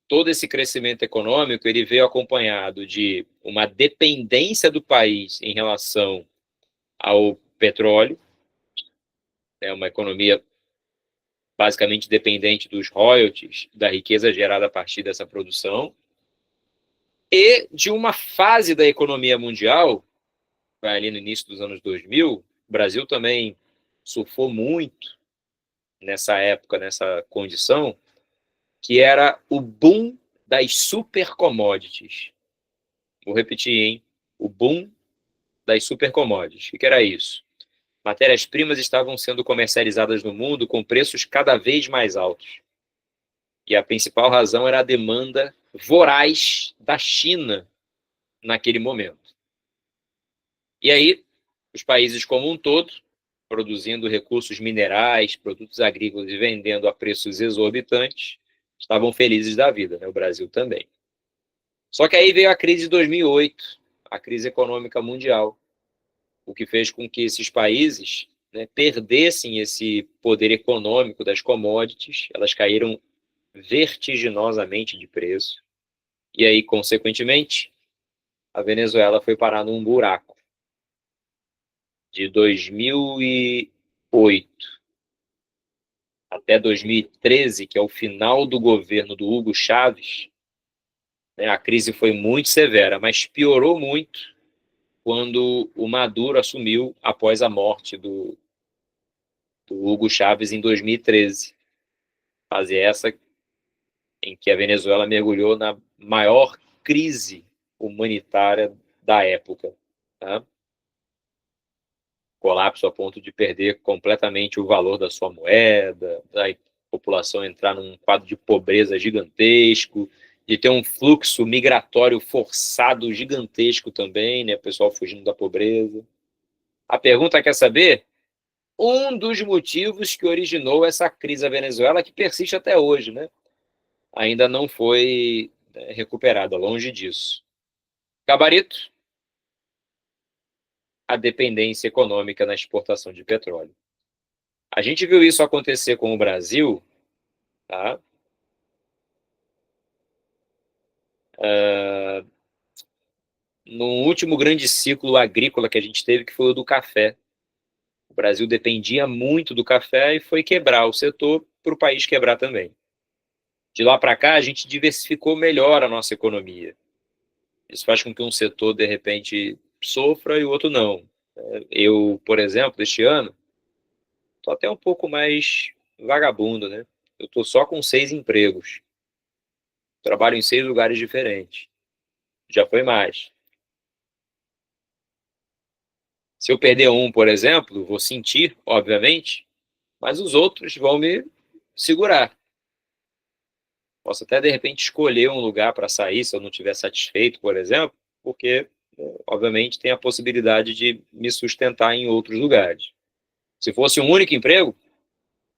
todo esse crescimento econômico ele veio acompanhado de uma dependência do país em relação ao petróleo, é uma economia basicamente dependente dos royalties, da riqueza gerada a partir dessa produção, e de uma fase da economia mundial, ali no início dos anos 2000, o Brasil também surfou muito nessa época, nessa condição, que era o boom das super commodities. Vou repetir, hein? O boom das super commodities. O que era isso? Matérias-primas estavam sendo comercializadas no mundo com preços cada vez mais altos. E a principal razão era a demanda voraz da China naquele momento. E aí, os países como um todo, produzindo recursos minerais, produtos agrícolas e vendendo a preços exorbitantes, estavam felizes da vida, né? O Brasil também. Só que aí veio a crise de 2008, a crise econômica mundial, o que fez com que esses países, né, perdessem esse poder econômico das commodities, elas caíram vertiginosamente de preço, e aí, consequentemente, a Venezuela foi parar num buraco. De 2008 até 2013, que é o final do governo do Hugo Chávez, né, a crise foi muito severa, mas piorou muito quando o Maduro assumiu após a morte do Hugo Chávez em 2013. Fase essa em que a Venezuela mergulhou na maior crise humanitária da época. Tá? Colapso a ponto de perder completamente o valor da sua moeda, da população entrar num quadro de pobreza gigantesco, de ter um fluxo migratório forçado gigantesco também, né? O pessoal fugindo da pobreza. A pergunta quer saber? Um dos motivos que originou essa crise da Venezuela, que persiste até hoje, né? Ainda não foi recuperada, longe disso. Gabarito? A dependência econômica na exportação de petróleo. A gente viu isso acontecer com o Brasil, tá? No último grande ciclo agrícola que a gente teve, que foi o do café. O Brasil dependia muito do café e foi quebrar o setor para o país quebrar também. De lá para cá, a gente diversificou melhor a nossa economia. Isso faz com que um setor, de repente, sofra e o outro não. Eu, por exemplo, este ano, estou até um pouco mais vagabundo, né? Eu estou só com 6 empregos. Trabalho em 6 lugares diferentes. Já foi mais. Se eu perder um, por exemplo, vou sentir, obviamente, mas os outros vão me segurar. Posso até, de repente, escolher um lugar para sair se eu não estiver satisfeito, por exemplo, porque, obviamente, tem a possibilidade de me sustentar em outros lugares. Se fosse um único emprego,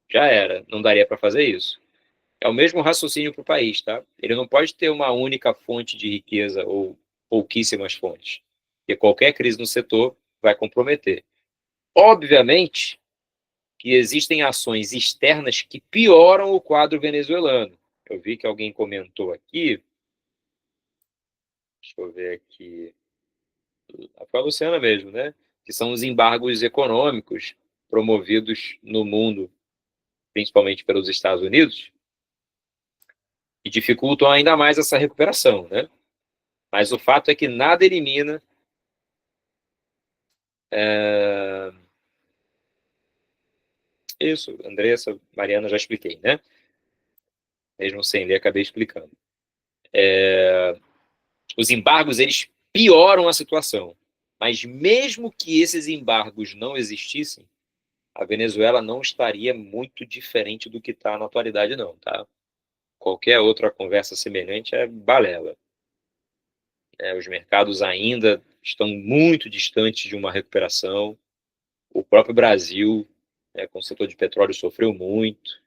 já era, não daria para fazer isso. É o mesmo raciocínio para o país, tá? Ele não pode ter uma única fonte de riqueza ou pouquíssimas fontes, porque qualquer crise no setor vai comprometer. Obviamente que existem ações externas que pioram o quadro venezuelano. Eu vi que alguém comentou aqui, deixa eu ver aqui, foi a Luciana mesmo, né? Que são os embargos econômicos promovidos no mundo, principalmente pelos Estados Unidos, e dificultam ainda mais essa recuperação, né? Mas o fato é que nada elimina isso, Andressa, Mariana, já expliquei, né? Mesmo sem ler, acabei explicando. Os embargos, eles pioram a situação. Mas mesmo que esses embargos não existissem, a Venezuela não estaria muito diferente do que está na atualidade, não, tá? Qualquer outra conversa semelhante é balela. Os mercados ainda estão muito distantes de uma recuperação. O próprio Brasil, com o setor de petróleo, sofreu muito.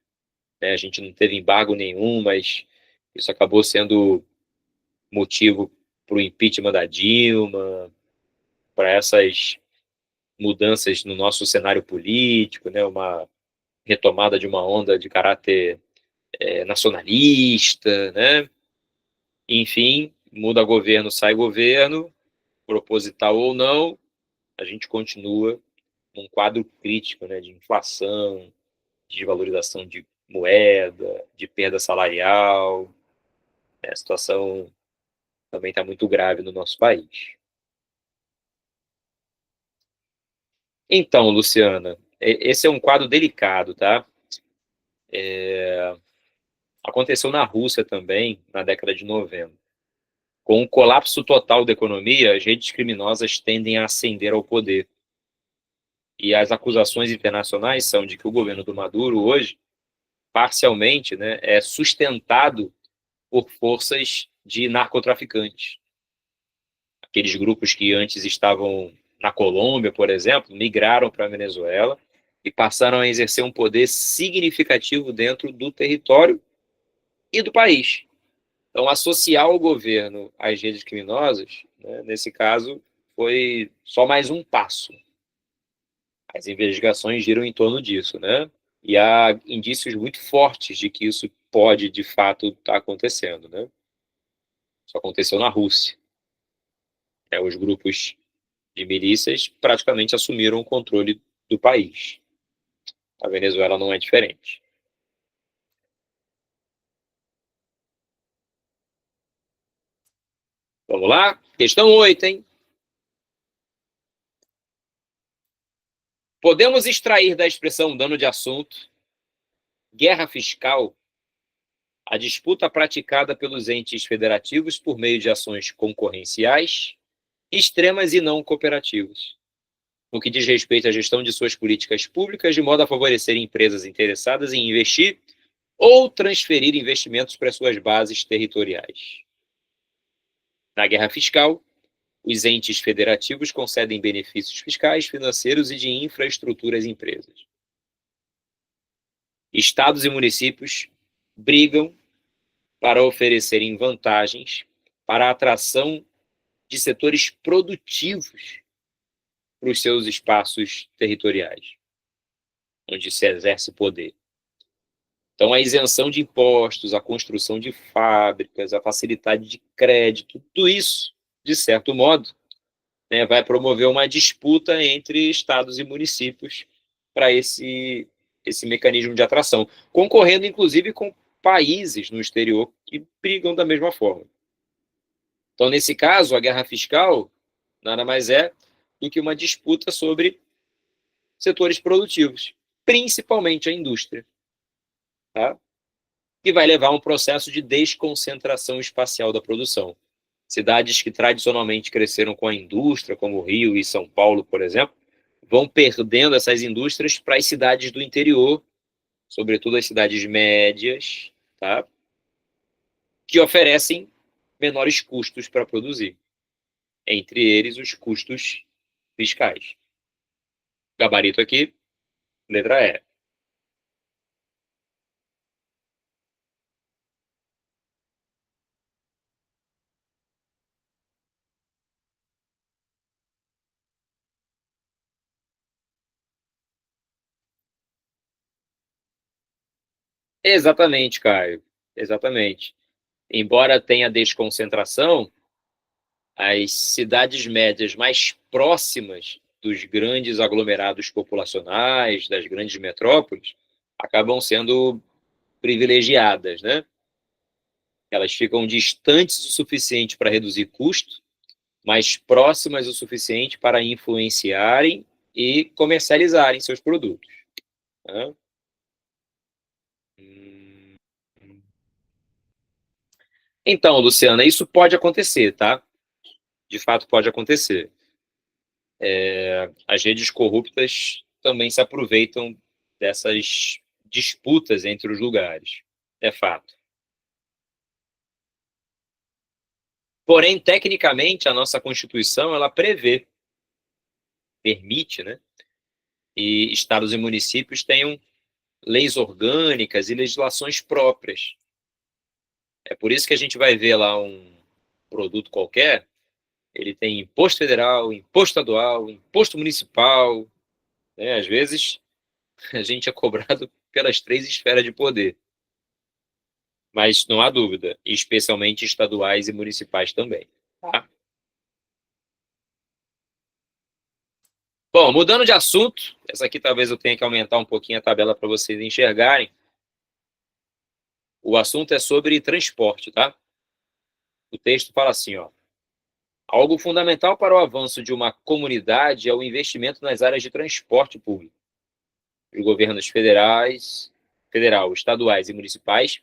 A gente não teve embargo nenhum, mas isso acabou sendo motivo para o impeachment da Dilma, para essas mudanças no nosso cenário político, né? Uma retomada de uma onda de caráter nacionalista, né? Enfim, muda governo, sai governo, proposital ou não, a gente continua num quadro crítico, né? De inflação, de desvalorização de moeda, de perda salarial. A situação também está muito grave no nosso país. Então, Luciana, esse é um quadro delicado, tá? Aconteceu na Rússia também, na década de 90. Com o colapso total da economia, as redes criminosas tendem a ascender ao poder. E as acusações internacionais são de que o governo do Maduro hoje, parcialmente, né, é sustentado por forças de narcotraficantes. Aqueles grupos que antes estavam na Colômbia, por exemplo, migraram para a Venezuela e passaram a exercer um poder significativo dentro do território e do país. Então, associar o governo às redes criminosas, né, nesse caso, foi só mais um passo. As investigações giram em torno disso, né? E há indícios muito fortes de que isso pode, de fato, estar acontecendo, né? Isso aconteceu na Rússia. Os grupos de milícias praticamente assumiram o controle do país. A Venezuela não é diferente. Vamos lá? Questão 8, hein? Podemos extrair da expressão dano de assunto, guerra fiscal, a disputa praticada pelos entes federativos por meio de ações concorrenciais, extremas e não cooperativas, no que diz respeito à gestão de suas políticas públicas, de modo a favorecer empresas interessadas em investir ou transferir investimentos para suas bases territoriais. Na guerra fiscal, os entes federativos concedem benefícios fiscais, financeiros e de infraestrutura às empresas. Estados e municípios brigam para oferecerem vantagens para a atração de setores produtivos para os seus espaços territoriais, onde se exerce poder. Então, a isenção de impostos, a construção de fábricas, a facilidade de crédito, tudo isso, de certo modo, né, vai promover uma disputa entre estados e municípios para esse mecanismo de atração, concorrendo inclusive com países no exterior que brigam da mesma forma. Então, nesse caso, a guerra fiscal nada mais é do que uma disputa sobre setores produtivos, principalmente a indústria, tá? Que vai levar a um processo de desconcentração espacial da produção. Cidades que tradicionalmente cresceram com a indústria, como Rio e São Paulo, por exemplo, vão perdendo essas indústrias para as cidades do interior, sobretudo as cidades médias, tá? Que oferecem menores custos para produzir, entre eles os custos fiscais. Gabarito aqui, letra E. Exatamente, Caio. Exatamente. Embora tenha desconcentração, as cidades médias mais próximas dos grandes aglomerados populacionais, das grandes metrópoles, acabam sendo privilegiadas, né? Elas ficam distantes o suficiente para reduzir custo, mas próximas o suficiente para influenciarem e comercializarem seus produtos, né? Então, Luciana, isso pode acontecer, tá? De fato, pode acontecer. As redes corruptas também se aproveitam dessas disputas entre os lugares. É fato. Porém, tecnicamente, a nossa Constituição, ela prevê, permite, né? E estados e municípios tenham leis orgânicas e legislações próprias. É por isso que a gente vai ver lá um produto qualquer, ele tem imposto federal, imposto estadual, imposto municipal, né? Às vezes, a gente é cobrado pelas 3 esferas de poder. Mas não há dúvida, especialmente estaduais e municipais também. Tá? Bom, mudando de assunto, essa aqui talvez eu tenha que aumentar um pouquinho a tabela para vocês enxergarem. O assunto é sobre transporte, tá? O texto fala assim, ó. Algo fundamental para o avanço de uma comunidade é o investimento nas áreas de transporte público. Os governos federal, estaduais e municipais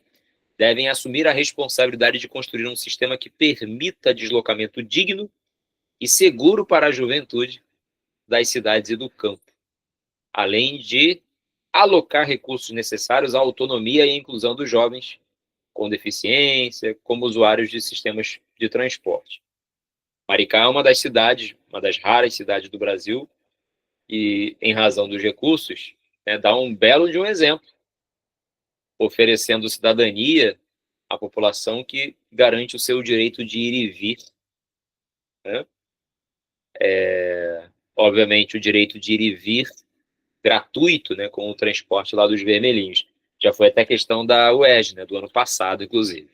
devem assumir a responsabilidade de construir um sistema que permita deslocamento digno e seguro para a juventude das cidades e do campo, além de alocar recursos necessários à autonomia e inclusão dos jovens com deficiência, como usuários de sistemas de transporte. Maricá é uma das cidades, uma das raras cidades do Brasil, e, em razão dos recursos, né, dá um belo de um exemplo, oferecendo cidadania à população que garante o seu direito de ir e vir, né? Obviamente, o direito de ir e vir gratuito, né, com o transporte lá dos vermelhinhos. Já foi até questão da UERJ, né, do ano passado, inclusive.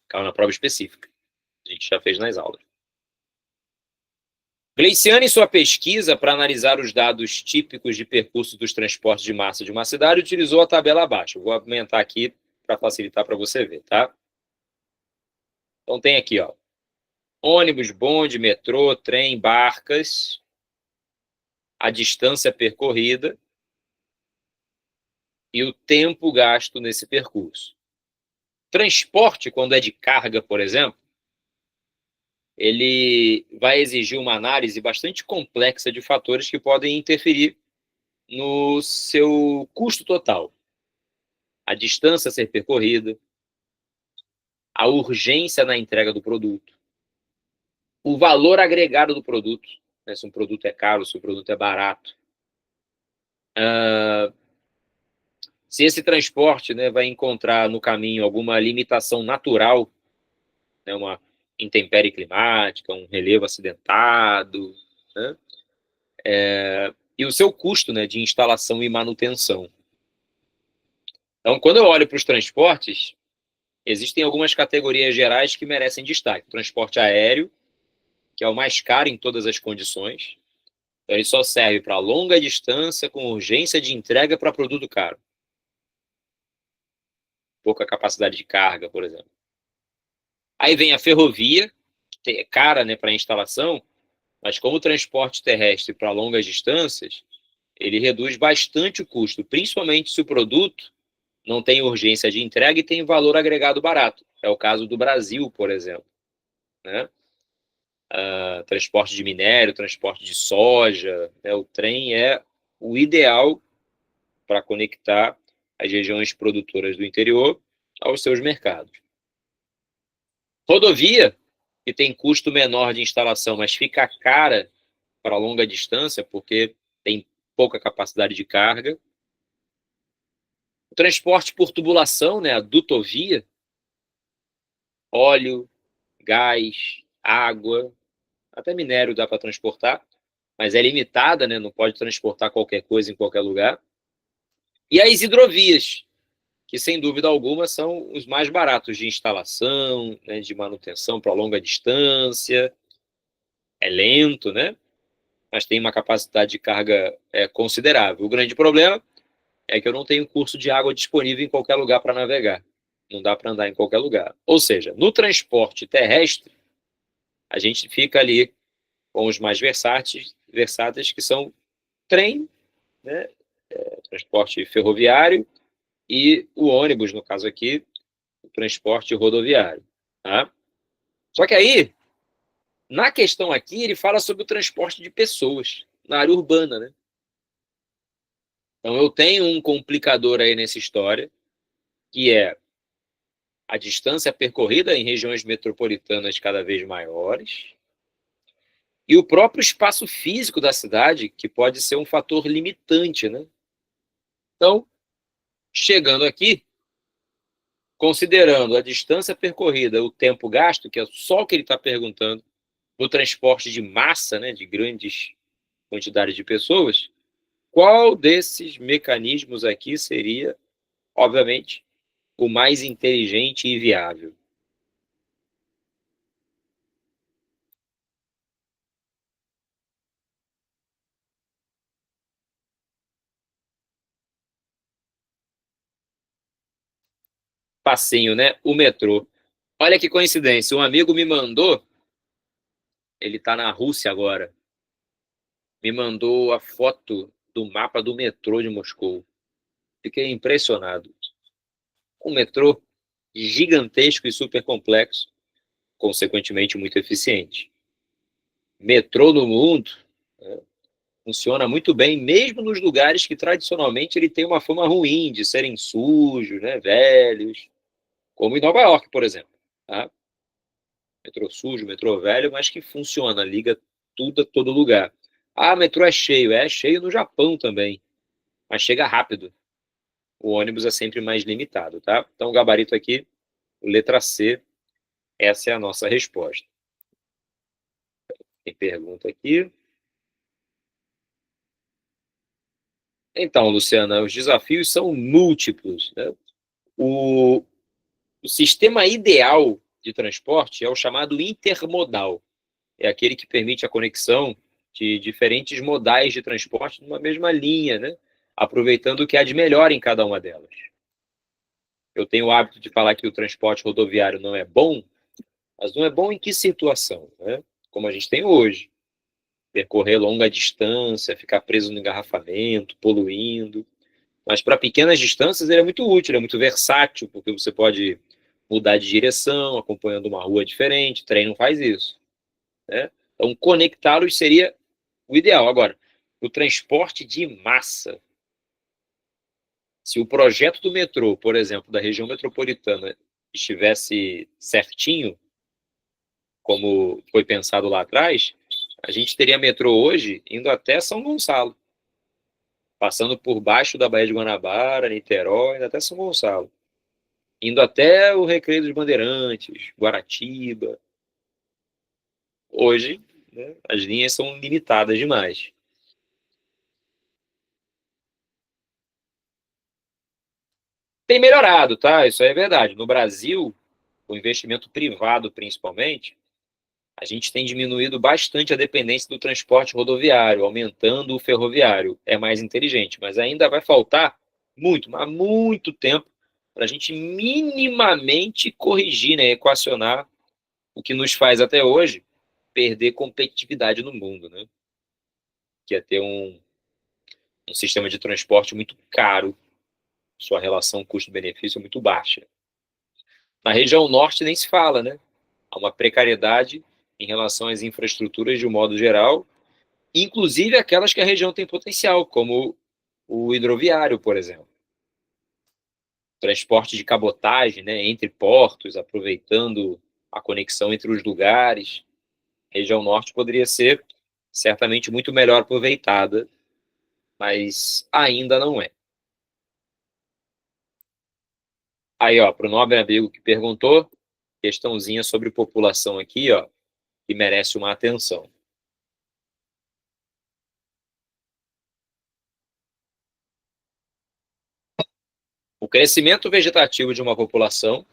Caiu na prova específica. A gente já fez nas aulas. Gleiciane, em sua pesquisa para analisar os dados típicos de percurso dos transportes de massa de uma cidade, utilizou a tabela abaixo. Eu vou aumentar aqui para facilitar para você ver, tá? Então tem aqui, ó, ônibus, bonde, metrô, trem, barcas, a distância percorrida e o tempo gasto nesse percurso. Transporte, quando é de carga, por exemplo, ele vai exigir uma análise bastante complexa de fatores que podem interferir no seu custo total. A distância a ser percorrida, a urgência na entrega do produto, o valor agregado do produto, né, se um produto é caro, se o produto é barato. Se esse transporte, né, vai encontrar no caminho alguma limitação natural, né, uma intempérie climática, um relevo acidentado, né, e o seu custo, né, de instalação e manutenção. Então, quando eu olho para os transportes, existem algumas categorias gerais que merecem destaque. O transporte aéreo, que é o mais caro em todas as condições. Então, ele só serve para longa distância com urgência de entrega para produto caro. Pouca capacidade de carga, por exemplo. Aí vem a ferrovia, que é cara, né, para instalação, mas como o transporte terrestre para longas distâncias, ele reduz bastante o custo, principalmente se o produto não tem urgência de entrega e tem valor agregado barato. É o caso do Brasil, por exemplo, né? Transporte de minério, transporte de soja, né? O trem é o ideal para conectar as regiões produtoras do interior aos seus mercados. Rodovia, que tem custo menor de instalação, mas fica cara para longa distância, porque tem pouca capacidade de carga. O transporte por tubulação, né, a dutovia, óleo, gás, água, até minério dá para transportar, mas é limitada, né, não pode transportar qualquer coisa em qualquer lugar. E as hidrovias, que sem dúvida alguma são os mais baratos de instalação, né, de manutenção para longa distância. É lento, né? Mas tem uma capacidade de carga considerável. O grande problema é que eu não tenho curso de água disponível em qualquer lugar para navegar. Não dá para andar em qualquer lugar. Ou seja, no transporte terrestre, a gente fica ali com os mais versáteis que são trem, né? Transporte ferroviário e o ônibus, no caso aqui, o transporte rodoviário. Tá? Só que aí, na questão aqui, ele fala sobre o transporte de pessoas na área urbana, né? Então, eu tenho um complicador aí nessa história, que é a distância percorrida em regiões metropolitanas cada vez maiores e o próprio espaço físico da cidade, que pode ser um fator limitante, né? Então, chegando aqui, considerando a distância percorrida, o tempo gasto, que é só o que ele está perguntando, no transporte de massa, né, de grandes quantidades de pessoas, qual desses mecanismos aqui seria, obviamente, o mais inteligente e viável? Facinho, né? O metrô. Olha que coincidência, um amigo me mandou, ele está na Rússia agora, me mandou a foto do mapa do metrô de Moscou. Fiquei impressionado. Um metrô gigantesco e super complexo, consequentemente muito eficiente. Metrô no mundo, né, funciona muito bem, mesmo nos lugares que tradicionalmente ele tem uma fama ruim de serem sujos, né, velhos, como em Nova York, por exemplo. Tá? Metrô sujo, metrô velho, mas que funciona, liga tudo a todo lugar. Ah, metrô é cheio no Japão também, mas chega rápido. O ônibus é sempre mais limitado, tá? Então, o gabarito aqui, letra C, essa é a nossa resposta. Tem pergunta aqui. Então, Luciana, os desafios são múltiplos, né? O, o sistema ideal de transporte é o chamado intermodal. É aquele que permite a conexão de diferentes modais de transporte numa mesma linha, né? Aproveitando o que há de melhor em cada uma delas. Eu tenho o hábito de falar que o transporte rodoviário não é bom, mas não é bom em que situação, né? Como a gente tem hoje. Percorrer longa distância, ficar preso no engarrafamento, poluindo. Mas para pequenas distâncias ele é muito útil, é muito versátil, porque você pode mudar de direção, acompanhando uma rua diferente, o trem não faz isso. Né? Então, conectá-los seria o ideal. Agora, o transporte de massa, se o projeto do metrô, por exemplo, da região metropolitana, estivesse certinho, como foi pensado lá atrás, a gente teria metrô hoje indo até São Gonçalo, passando por baixo da Baía de Guanabara, Niterói, indo até São Gonçalo, indo até o Recreio dos Bandeirantes, Guaratiba. Hoje, né, as linhas são limitadas demais. Tem melhorado, tá? Isso aí é verdade. No Brasil, o investimento privado, principalmente, a gente tem diminuído bastante a dependência do transporte rodoviário, aumentando o ferroviário. É mais inteligente, mas ainda vai faltar muito, mas muito tempo para a gente minimamente corrigir, né, equacionar o que nos faz até hoje perder competitividade no mundo, né? Que é ter um sistema de transporte muito caro, sua relação custo-benefício é muito baixa. Na região norte nem se fala, né? Há uma precariedade em relação às infraestruturas de um modo geral, inclusive aquelas que a região tem potencial, como o hidroviário, por exemplo. Transporte de cabotagem, né, entre portos, aproveitando a conexão entre os lugares. A região norte poderia ser certamente muito melhor aproveitada, mas ainda não é. Aí, ó, para o nobre amigo que perguntou, questãozinha sobre população aqui, ó, que merece uma atenção. O crescimento vegetativo de uma população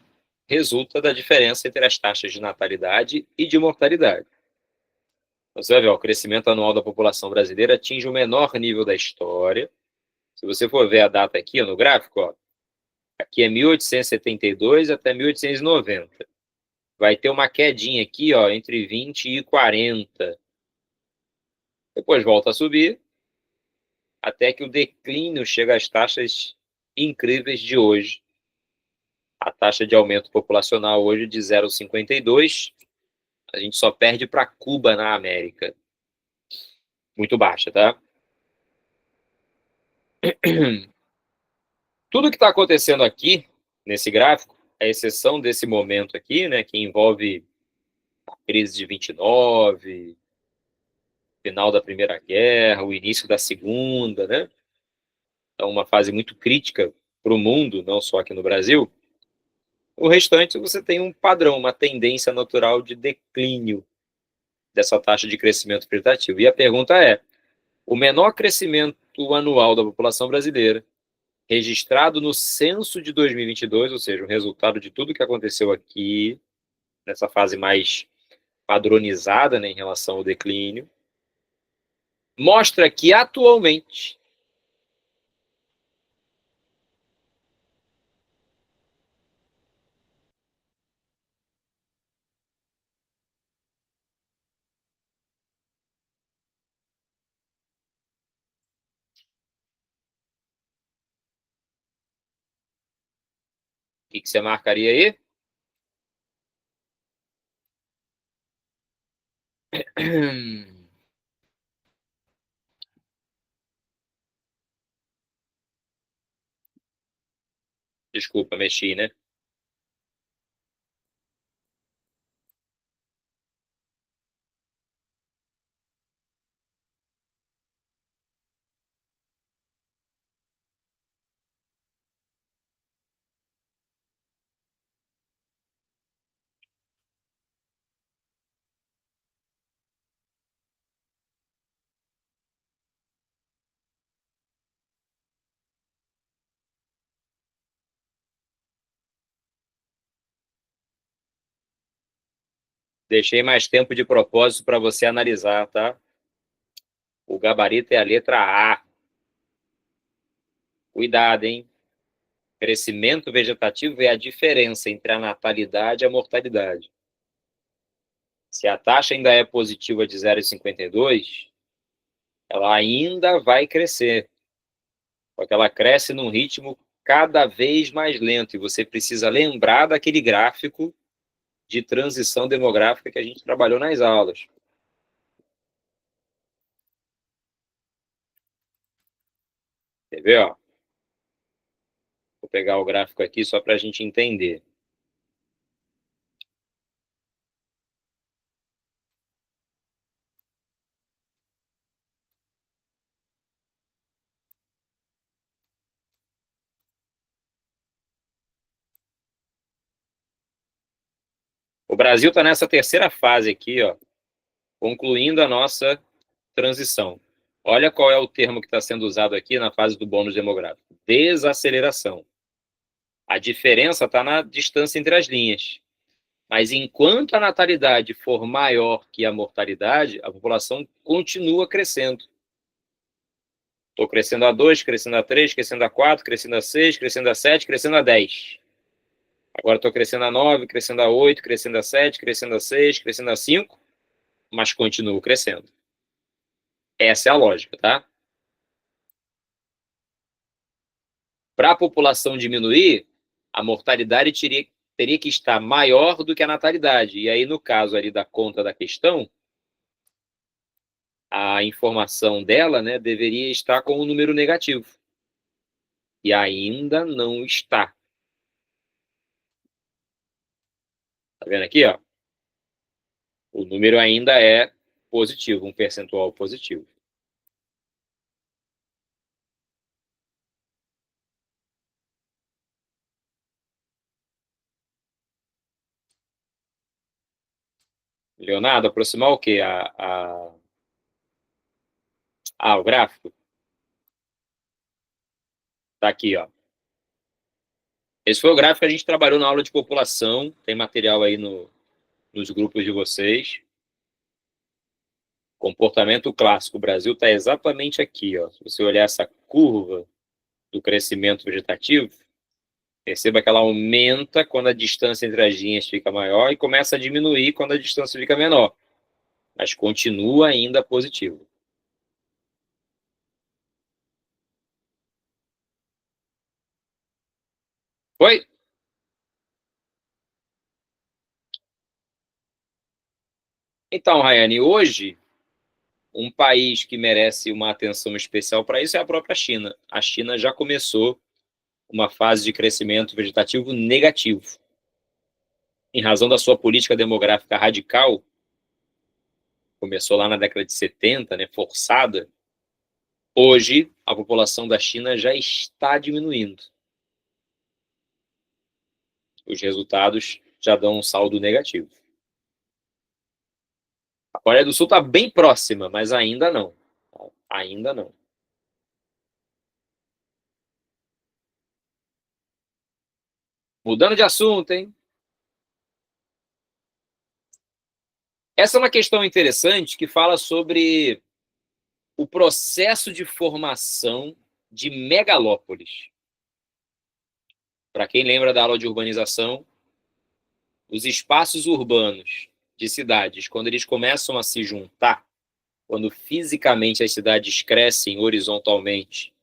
resulta da diferença entre as taxas de natalidade e de mortalidade. Você vai ver, ó, o crescimento anual da população brasileira atinge o menor nível da história. Se você for ver a data aqui, ó, no gráfico, ó, aqui é 1872 até 1890. Vai ter uma quedinha aqui, ó, entre 20 e 40. Depois volta a subir, até que o declínio chega às taxas incríveis de hoje. A taxa de aumento populacional hoje de 0,52, a gente só perde para Cuba na América. Muito baixa, tá? Tudo que está acontecendo aqui, nesse gráfico, a exceção desse momento aqui, né, que envolve a crise de 29, final da Primeira Guerra, o início da Segunda, né? Então, uma fase muito crítica para o mundo, não só aqui no Brasil. O restante, você tem um padrão, uma tendência natural de declínio dessa taxa de crescimento vegetativo. E a pergunta é, o menor crescimento anual da população brasileira, registrado no censo de 2022, ou seja, o resultado de tudo que aconteceu aqui, nessa fase mais padronizada, né, em relação ao declínio, mostra que atualmente o que você marcaria aí? Desculpa, mexi, né? Deixei mais tempo de propósito para você analisar, tá? O gabarito é a letra A. Cuidado, hein? Crescimento vegetativo é a diferença entre a natalidade e a mortalidade. Se a taxa ainda é positiva de 0,52, ela ainda vai crescer. Só que ela cresce num ritmo cada vez mais lento. E você precisa lembrar daquele gráfico de transição demográfica que a gente trabalhou nas aulas. Quer ver? Ó? Vou pegar o gráfico aqui só para a gente entender. O Brasil está nessa terceira fase aqui, ó, concluindo a nossa transição. Olha qual é o termo que está sendo usado aqui na fase do bônus demográfico. Desaceleração. A diferença está na distância entre as linhas. Mas enquanto a natalidade for maior que a mortalidade, a população continua crescendo. Estou crescendo a 2, crescendo a 3, crescendo a 4, crescendo a 6, crescendo a 7, crescendo a 10. Agora estou crescendo a 9, crescendo a 8, crescendo a 7, crescendo a 6, crescendo a 5, mas continuo crescendo. Essa é a lógica, tá? Para a população diminuir, a mortalidade teria que estar maior do que a natalidade. E aí, no caso ali da conta da questão, a informação dela, né, deveria estar com um número negativo. E ainda não está. Tá vendo aqui, ó? O número ainda é positivo, um percentual positivo. Leonardo, aproximar o quê? O gráfico? Tá aqui, ó. Esse foi o gráfico que a gente trabalhou na aula de população. Tem material aí nos grupos de vocês. Comportamento clássico. O Brasil está exatamente aqui, ó. Se você olhar essa curva do crescimento vegetativo, perceba que ela aumenta quando a distância entre as linhas fica maior e começa a diminuir quando a distância fica menor. Mas continua ainda positivo. Foi? Então, Rayane, hoje, um país que merece uma atenção especial para isso é a própria China. A China já começou uma fase de crescimento vegetativo negativo. Em razão da sua política demográfica radical, começou lá na década de 70, né, forçada, hoje a população da China já está diminuindo. Os resultados já dão um saldo negativo. A Coreia do Sul está bem próxima, mas ainda não. Ainda não. Mudando de assunto, hein? Essa é uma questão interessante que fala sobre o processo de formação de megalópolis. Para quem lembra da aula de urbanização, os espaços urbanos de cidades, quando eles começam a se juntar, quando fisicamente as cidades crescem horizontalmente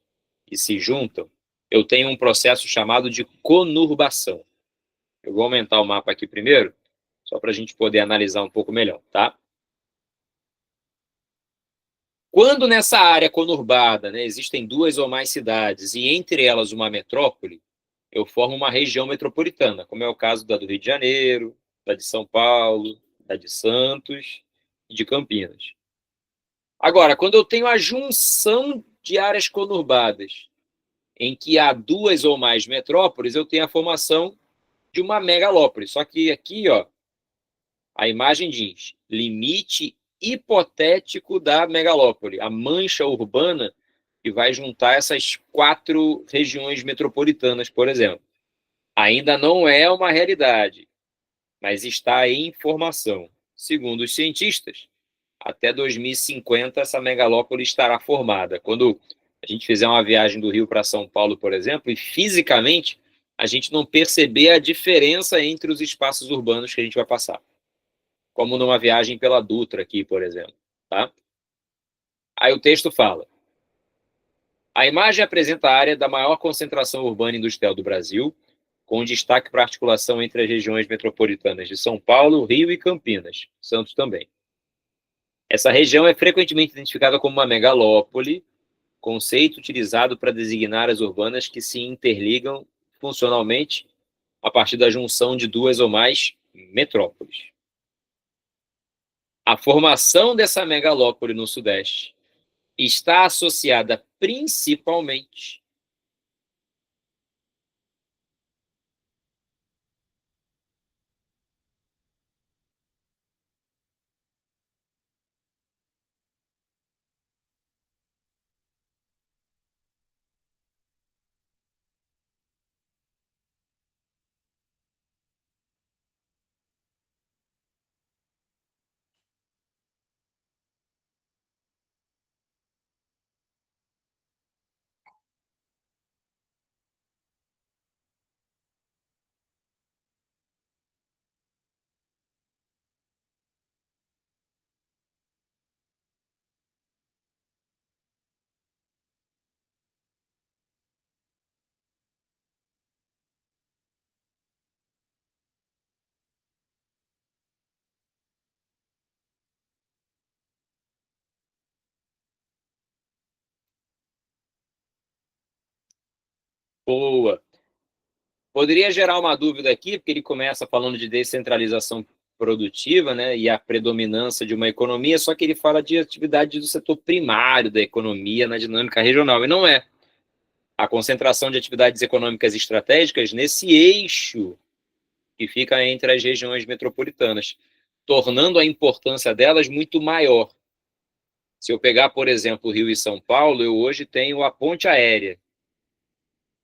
e se juntam, eu tenho um processo chamado de conurbação. Eu vou aumentar o mapa aqui primeiro, só para a gente poder analisar um pouco melhor, tá? Quando nessa área conurbada, né, existem duas ou mais cidades e entre elas uma metrópole, eu formo uma região metropolitana, como é o caso da do Rio de Janeiro, da de São Paulo, da de Santos e de Campinas. Agora, quando eu tenho a junção de áreas conurbadas, em que há duas ou mais metrópoles, eu tenho a formação de uma megalópole. Só que aqui, ó, a imagem diz limite hipotético da megalópole, a mancha urbana que vai juntar essas 4 regiões metropolitanas, por exemplo. Ainda não é uma realidade, mas está em formação. Segundo os cientistas, até 2050 essa megalópole estará formada. Quando a gente fizer uma viagem do Rio para São Paulo, por exemplo, e fisicamente a gente não perceber a diferença entre os espaços urbanos que a gente vai passar. Como numa viagem pela Dutra aqui, por exemplo. Tá? Aí o texto fala: a imagem apresenta a área da maior concentração urbana e industrial do Brasil, com destaque para a articulação entre as regiões metropolitanas de São Paulo, Rio e Campinas, Santos também. Essa região é frequentemente identificada como uma megalópole, conceito utilizado para designar as urbanas que se interligam funcionalmente a partir da junção de duas ou mais metrópoles. A formação dessa megalópole no Sudeste está associada principalmente Boa. Poderia gerar uma dúvida aqui, porque ele começa falando de descentralização produtiva, né, e a predominância de uma economia, só que ele fala de atividade do setor primário da economia na dinâmica regional, e não é. A concentração de atividades econômicas estratégicas nesse eixo que fica entre as regiões metropolitanas, tornando a importância delas muito maior. Se eu pegar, por exemplo, Rio e São Paulo, eu hoje tenho a ponte aérea,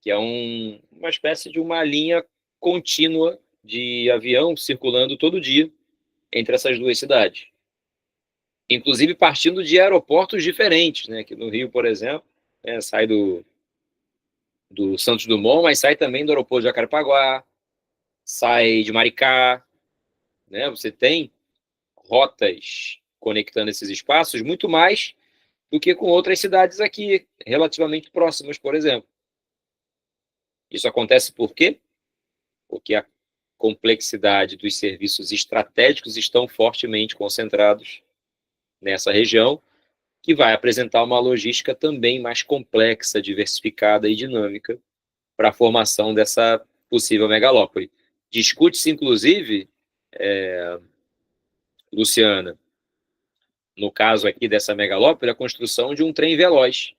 que é uma espécie de uma linha contínua de avião circulando todo dia entre essas duas cidades. Inclusive partindo de aeroportos diferentes, né? Que no Rio, por exemplo, sai do Santos Dumont, mas sai também do aeroporto de Jacarepaguá, sai de Maricá, né? Você tem rotas conectando esses espaços muito mais do que com outras cidades aqui, relativamente próximas, por exemplo. Isso acontece por quê? Porque a complexidade dos serviços estratégicos estão fortemente concentrados nessa região, que vai apresentar uma logística também mais complexa, diversificada e dinâmica para a formação dessa possível megalópole. Discute-se, inclusive, Luciana, no caso aqui dessa megalópole, a construção de um trem veloz,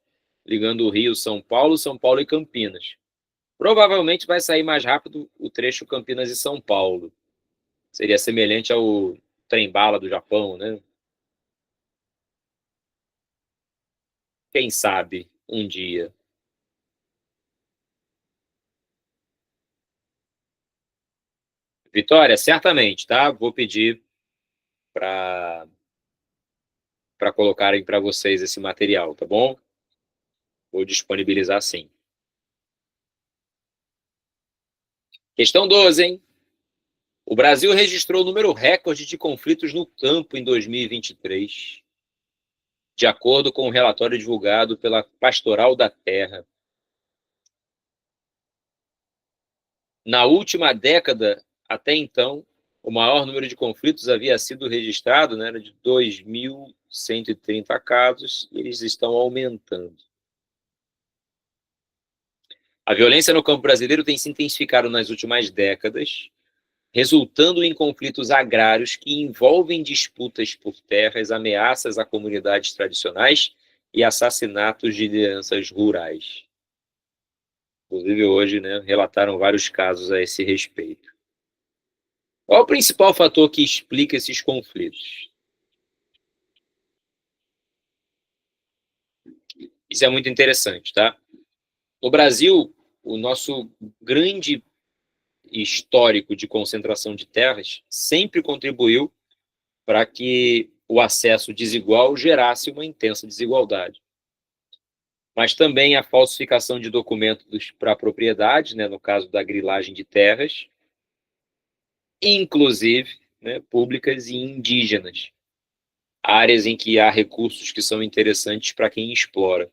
ligando o Rio, São Paulo e Campinas. Provavelmente vai sair mais rápido o trecho Campinas e São Paulo. Seria semelhante ao trem-bala do Japão, né? Quem sabe um dia. Vitória, certamente, tá? Vou pedir para colocarem para vocês esse material, tá bom? Vou disponibilizar sim. Questão 12, hein? O Brasil registrou o número recorde de conflitos no campo em 2023, de acordo com o relatório divulgado pela Pastoral da Terra. Na última década, até então, o maior número de conflitos havia sido registrado, né, de 2.130 casos, e eles estão aumentando. A violência no campo brasileiro tem se intensificado nas últimas décadas, resultando em conflitos agrários que envolvem disputas por terras, ameaças a comunidades tradicionais e assassinatos de lideranças rurais. Inclusive, hoje, né, relataram vários casos a esse respeito. Qual é o principal fator que explica esses conflitos? Isso é muito interessante, tá? No Brasil, o nosso grande histórico de concentração de terras sempre contribuiu para que o acesso desigual gerasse uma intensa desigualdade. Mas também a falsificação de documentos para propriedade, né, no caso da grilagem de terras, inclusive, né, públicas e indígenas, áreas em que há recursos que são interessantes para quem explora.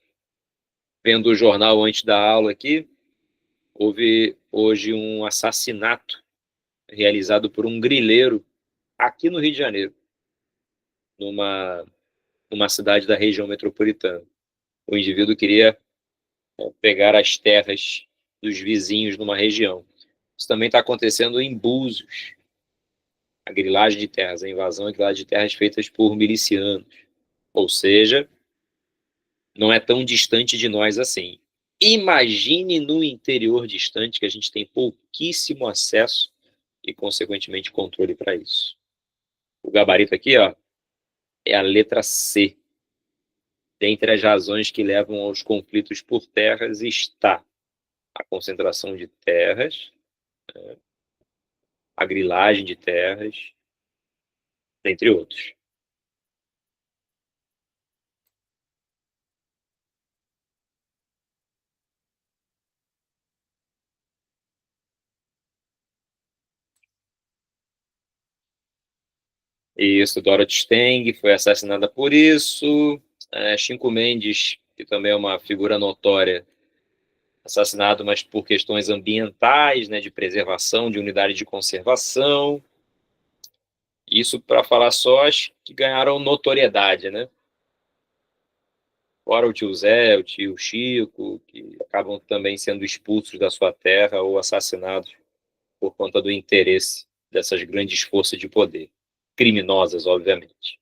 Vendo o jornal antes da aula aqui, houve hoje um assassinato realizado por um grileiro aqui no Rio de Janeiro, numa cidade da região metropolitana. O indivíduo queria pegar as terras dos vizinhos numa região. Isso também está acontecendo em Búzios, a grilagem de terras, a invasão e grilagem de terras feitas por milicianos. Ou seja, não é tão distante de nós assim. Imagine no interior distante, que a gente tem pouquíssimo acesso e, consequentemente, controle para isso. O gabarito aqui, ó, é a letra C. Dentre as razões que levam aos conflitos por terras está a concentração de terras, a grilagem de terras, entre outros. Isso, Dorothy Steng foi assassinada por isso. Chico Mendes, que também é uma figura notória, assassinado, mas por questões ambientais, né, de preservação, de unidade de conservação. Isso para falar só as que ganharam notoriedade, né? Fora o tio Zé, o tio Chico, que acabam também sendo expulsos da sua terra ou assassinados por conta do interesse dessas grandes forças de poder, criminosas, obviamente.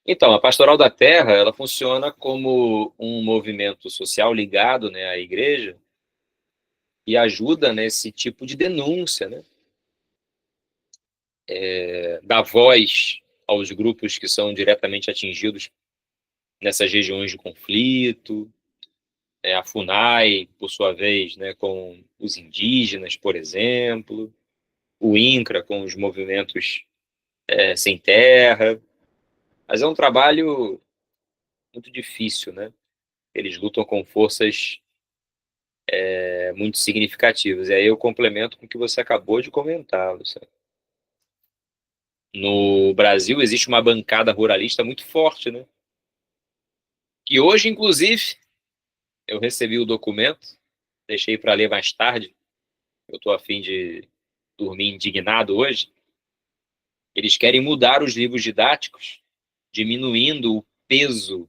Então, a Pastoral da Terra, ela funciona como um movimento social ligado, né, à igreja e ajuda nesse tipo de denúncia, né? Dá voz aos grupos que são diretamente atingidos nessas regiões de conflito, a FUNAI, por sua vez, né, com os indígenas, por exemplo, o INCRA com os movimentos sem terra, mas é um trabalho muito difícil, né? Eles lutam com forças muito significativas. E aí eu complemento com o que você acabou de comentar, Luciano. No Brasil existe uma bancada ruralista muito forte, né? Que hoje, inclusive, eu recebi o documento, deixei para ler mais tarde, eu estou a fim de dormir indignado hoje. Eles querem mudar os livros didáticos, diminuindo o peso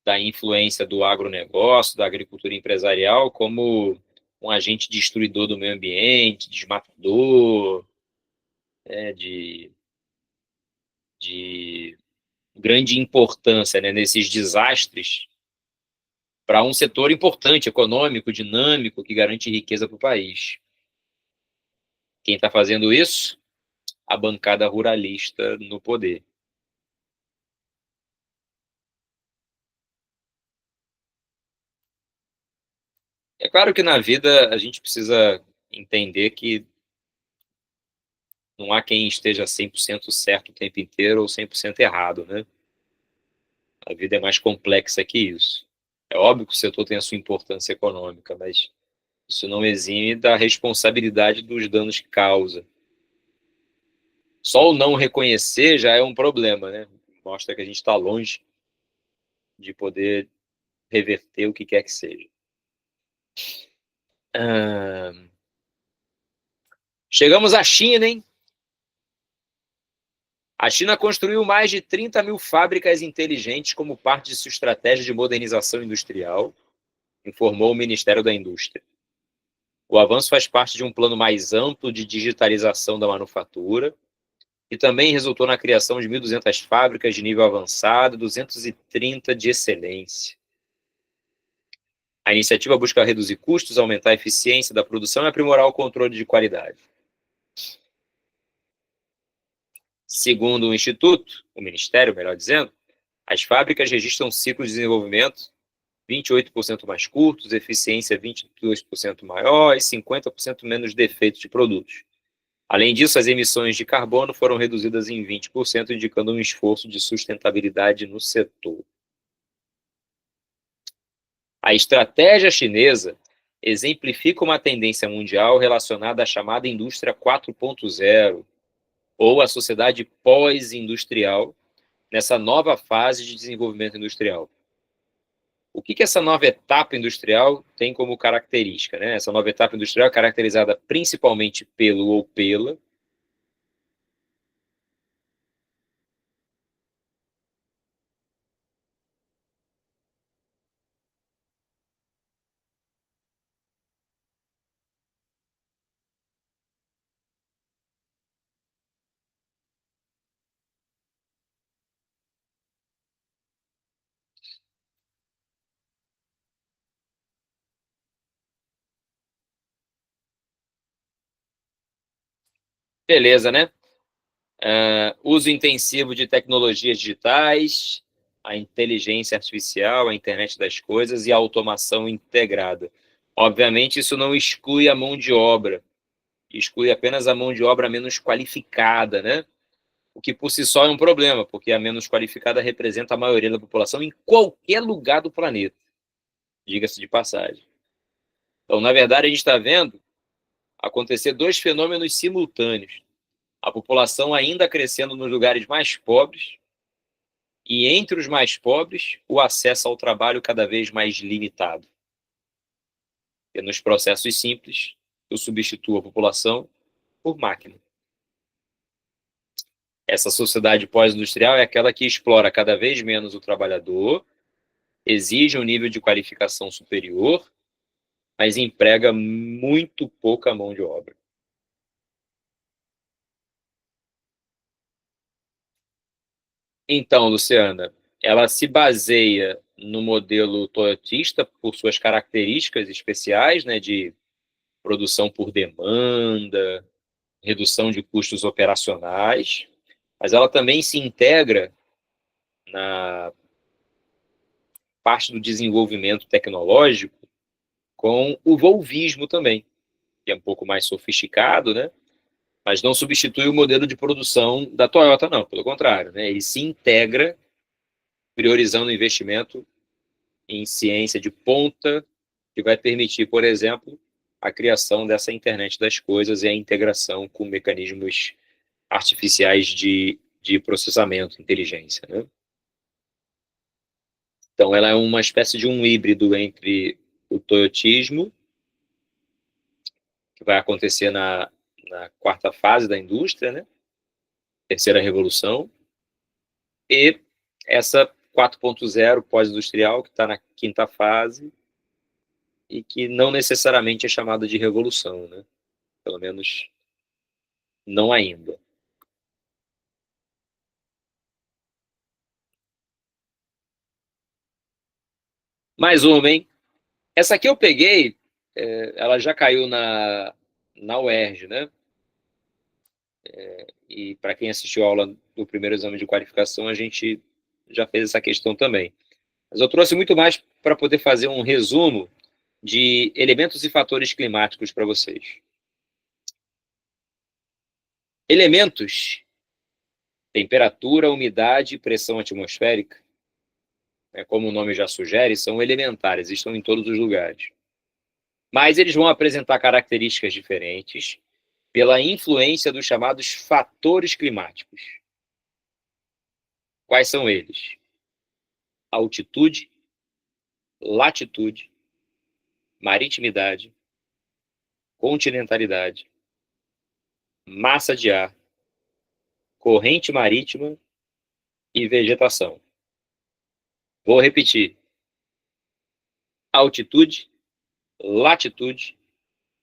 da influência do agronegócio, da agricultura empresarial, como um agente destruidor do meio ambiente, desmatador, de grande importância, né, nesses desastres para um setor importante, econômico, dinâmico, que garante riqueza para o país. Quem está fazendo isso? A bancada ruralista no poder. É claro que na vida a gente precisa entender que não há quem esteja 100% certo o tempo inteiro ou 100% errado, né? A vida é mais complexa que isso. É óbvio que o setor tem a sua importância econômica, mas isso não exime da responsabilidade dos danos que causa. Só o não reconhecer já é um problema, né? Mostra que a gente está longe de poder reverter o que quer que seja. Chegamos à China, hein? A China construiu mais de 30 mil fábricas inteligentes como parte de sua estratégia de modernização industrial, informou o Ministério da Indústria. O avanço faz parte de um plano mais amplo de digitalização da manufatura e também resultou na criação de 1.200 fábricas de nível avançado e 230 de excelência. A iniciativa busca reduzir custos, aumentar a eficiência da produção e aprimorar o controle de qualidade. Segundo o Instituto, o Ministério, melhor dizendo, as fábricas registram ciclos de desenvolvimento 28% mais curtos, eficiência 22% maior e 50% menos defeitos de produtos. Além disso, as emissões de carbono foram reduzidas em 20%, indicando um esforço de sustentabilidade no setor. A estratégia chinesa exemplifica uma tendência mundial relacionada à chamada indústria 4.0, ou a sociedade pós-industrial, nessa nova fase de desenvolvimento industrial. O que essa nova etapa industrial tem como característica, né? Essa nova etapa industrial é caracterizada principalmente pelo ou pela beleza, né? Uso intensivo de tecnologias digitais, a inteligência artificial, a internet das coisas e a automação integrada. Obviamente, isso não exclui a mão de obra, exclui apenas a mão de obra menos qualificada, né? O que por si só é um problema, porque a menos qualificada representa a maioria da população em qualquer lugar do planeta, diga-se de passagem. Então, na verdade, a gente está vendo acontecer dois fenômenos simultâneos. A população ainda crescendo nos lugares mais pobres e, entre os mais pobres, o acesso ao trabalho cada vez mais limitado. E nos processos simples, eu substituo a população por máquina. Essa sociedade pós-industrial é aquela que explora cada vez menos o trabalhador, exige um nível de qualificação superior, mas emprega muito pouca mão de obra. Então, Luciana, ela se baseia no modelo toyotista por suas características especiais, né, de produção por demanda, redução de custos operacionais, mas ela também se integra na parte do desenvolvimento tecnológico com o volvismo também, que é um pouco mais sofisticado, né? Mas não substitui o modelo de produção da Toyota, não, pelo contrário, né? Ele se integra, priorizando o investimento em ciência de ponta, que vai permitir, por exemplo, a criação dessa internet das coisas e a integração com mecanismos artificiais de processamento, inteligência, né? Então, ela é uma espécie de um híbrido entre o toyotismo, que vai acontecer na quarta fase da indústria, né? Terceira revolução, e essa 4.0 pós-industrial, que está na quinta fase, e que não necessariamente é chamada de revolução, né? Pelo menos não ainda. Mais uma, hein? Essa aqui eu peguei, ela já caiu na UERJ, né? E para quem assistiu a aula do primeiro exame de qualificação, a gente já fez essa questão também. Mas eu trouxe muito mais para poder fazer um resumo de elementos e fatores climáticos para vocês. Elementos, temperatura, umidade e pressão atmosférica, né, como o nome já sugere, são elementares, estão em todos os lugares. Mas eles vão apresentar características diferentes pela influência dos chamados fatores climáticos. Quais são eles? Altitude, latitude, maritimidade, continentalidade, massa de ar, corrente marítima e vegetação. Vou repetir. Altitude, latitude,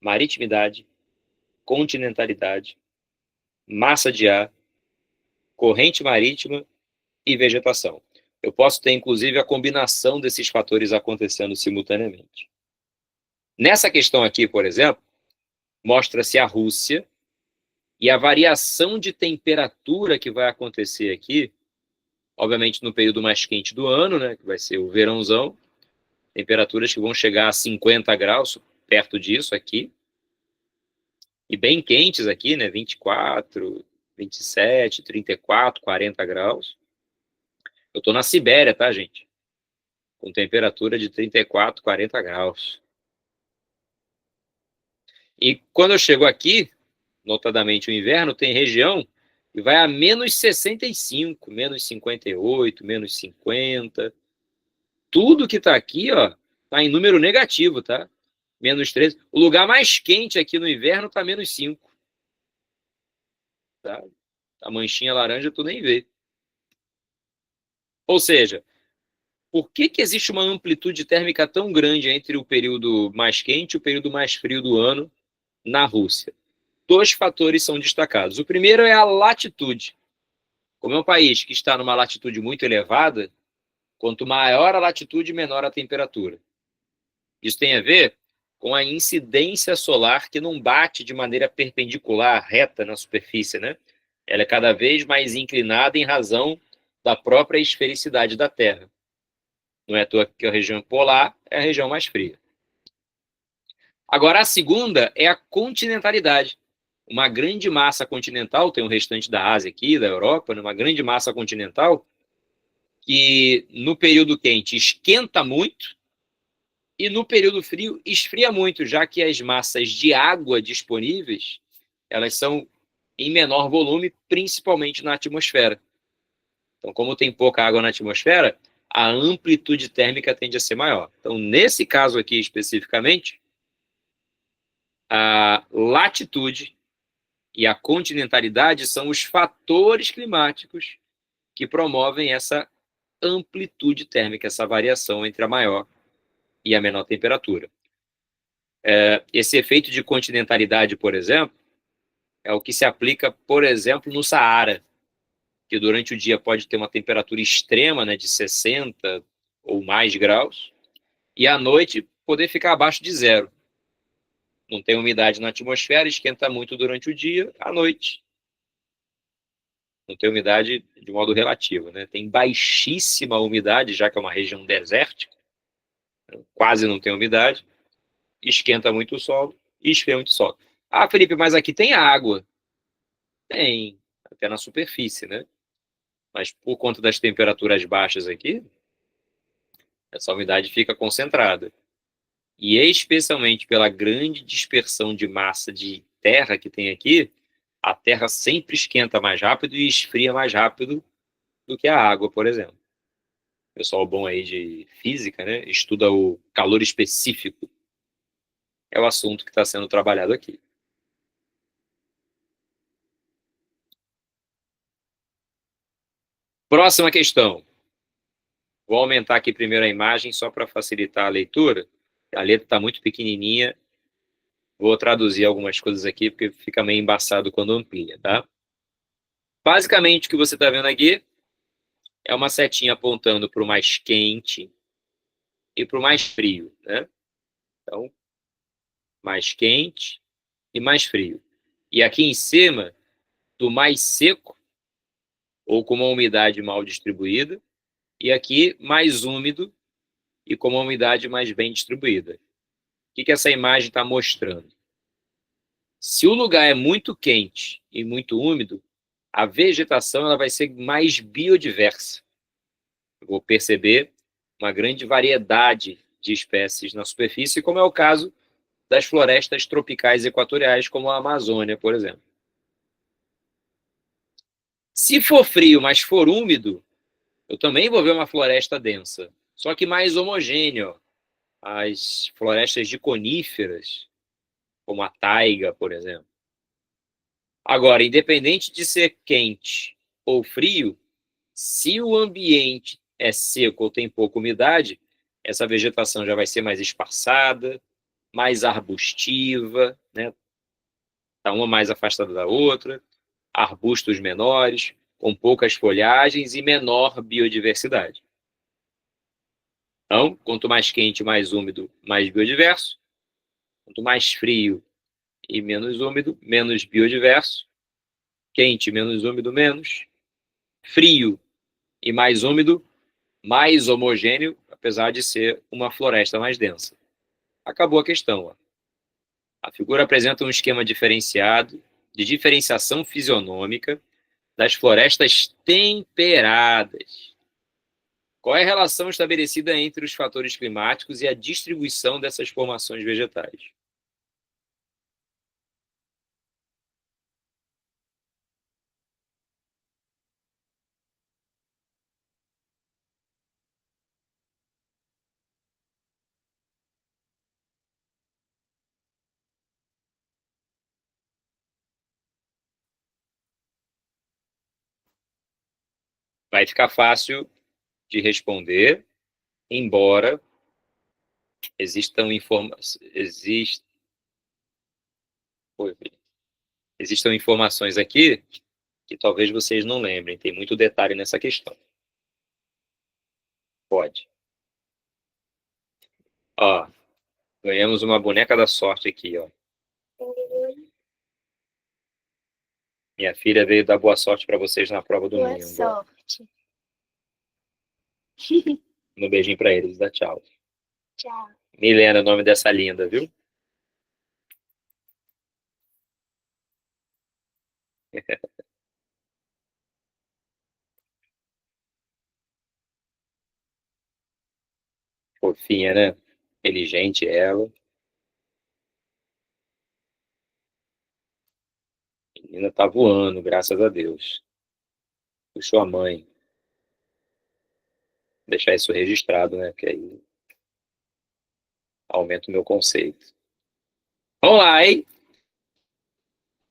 maritimidade, continentalidade, massa de ar, corrente marítima e vegetação. Eu posso ter, inclusive, a combinação desses fatores acontecendo simultaneamente. Nessa questão aqui, por exemplo, mostra-se a Rússia e a variação de temperatura que vai acontecer aqui, obviamente no período mais quente do ano, né, que vai ser o verãozão, temperaturas que vão chegar a 50 graus, perto disso aqui, e bem quentes aqui, né, 24, 27, 34, 40 graus. Eu estou na Sibéria, tá, gente? Com temperatura de 34, 40 graus. E quando eu chego aqui, notadamente o inverno, tem região que vai a menos 65, menos 58, menos 50. Tudo que está aqui, ó, tá em número negativo, tá? Menos 13. O lugar mais quente aqui no inverno está menos 5. Tá? A manchinha laranja tu nem vê. Ou seja, por que existe uma amplitude térmica tão grande entre o período mais quente e o período mais frio do ano na Rússia? Dois fatores são destacados. O primeiro é a latitude. Como é um país que está numa latitude muito elevada, quanto maior a latitude, menor a temperatura. Isso tem a ver com a incidência solar que não bate de maneira perpendicular, reta na superfície, né? Ela é cada vez mais inclinada em razão da própria esfericidade da Terra. Não é à toa que a região polar é a região mais fria. Agora, a segunda é a continentalidade. Uma grande massa continental, tem o restante da Ásia aqui, da Europa, uma grande massa continental, que no período quente esquenta muito e no período frio esfria muito, já que as massas de água disponíveis, elas são em menor volume, principalmente na atmosfera. Então, como tem pouca água na atmosfera, a amplitude térmica tende a ser maior. Então, nesse caso aqui especificamente, a latitude E a continentalidade são os fatores climáticos que promovem essa amplitude térmica, essa variação entre a maior e a menor temperatura. Esse efeito de continentalidade, por exemplo, é o que se aplica, por exemplo, no Saara, que durante o dia pode ter uma temperatura extrema, né, de 60 ou mais graus, e à noite poder ficar abaixo de zero. Não tem umidade na atmosfera, esquenta muito durante o dia, à noite não tem umidade de modo relativo, né? Tem baixíssima umidade, já que é uma região desértica, quase não tem umidade, esquenta muito o solo e esfria muito o solo. Ah, Felipe, mas aqui tem água. Tem, até na superfície, né? Mas por conta das temperaturas baixas aqui, essa umidade fica concentrada. E especialmente pela grande dispersão de massa de terra que tem aqui, a terra sempre esquenta mais rápido e esfria mais rápido do que a água, por exemplo. Pessoal bom aí de física, né? Estuda o calor específico. É o assunto que está sendo trabalhado aqui. Próxima questão. Vou aumentar aqui primeiro a imagem só para facilitar a leitura. A letra está muito pequenininha. Vou traduzir algumas coisas aqui, porque fica meio embaçado quando amplia, tá? Basicamente, o que você está vendo aqui é uma setinha apontando para o mais quente e para o mais frio, né? Então, mais quente e mais frio. E aqui em cima, do mais seco, ou com uma umidade mal distribuída, e aqui mais úmido e com uma umidade mais bem distribuída. O que essa imagem está mostrando? Se o lugar é muito quente e muito úmido, a vegetação ela vai ser mais biodiversa. Eu vou perceber uma grande variedade de espécies na superfície, como é o caso das florestas tropicais equatoriais, como a Amazônia, por exemplo. Se for frio, mas for úmido, eu também vou ver uma floresta densa, só que mais homogênea. As florestas de coníferas, como a taiga, por exemplo. Agora, independente de ser quente ou frio, se o ambiente é seco ou tem pouca umidade, essa vegetação já vai ser mais espaçada, mais arbustiva, né? Tá uma mais afastada da outra, arbustos menores, com poucas folhagens e menor biodiversidade. Então, quanto mais quente, mais úmido, mais biodiverso. Quanto mais frio e menos úmido, menos biodiverso. Quente, menos úmido, menos. Frio e mais úmido, mais homogêneo, apesar de ser uma floresta mais densa. Acabou a questão. Ó. A figura apresenta um esquema diferenciado de diferenciação fisionômica das florestas temperadas. Qual é a relação estabelecida entre os fatores climáticos e a distribuição dessas formações vegetais? Vai ficar fácil de responder, embora existam informações aqui que talvez vocês não lembrem. Tem muito detalhe nessa questão. Pode. Ó, ganhamos uma boneca da sorte aqui, ó. Minha filha veio dar boa sorte para vocês na prova do Boa domingo. sorte. Um beijinho para eles, dá tchau. Tchau. Milena, é o nome dessa linda, viu? Fofinha, né? Inteligente ela. A menina tá voando, graças a Deus. Puxou a mãe. Deixar isso registrado, né? Porque aí aumenta o meu conceito. Vamos lá, hein?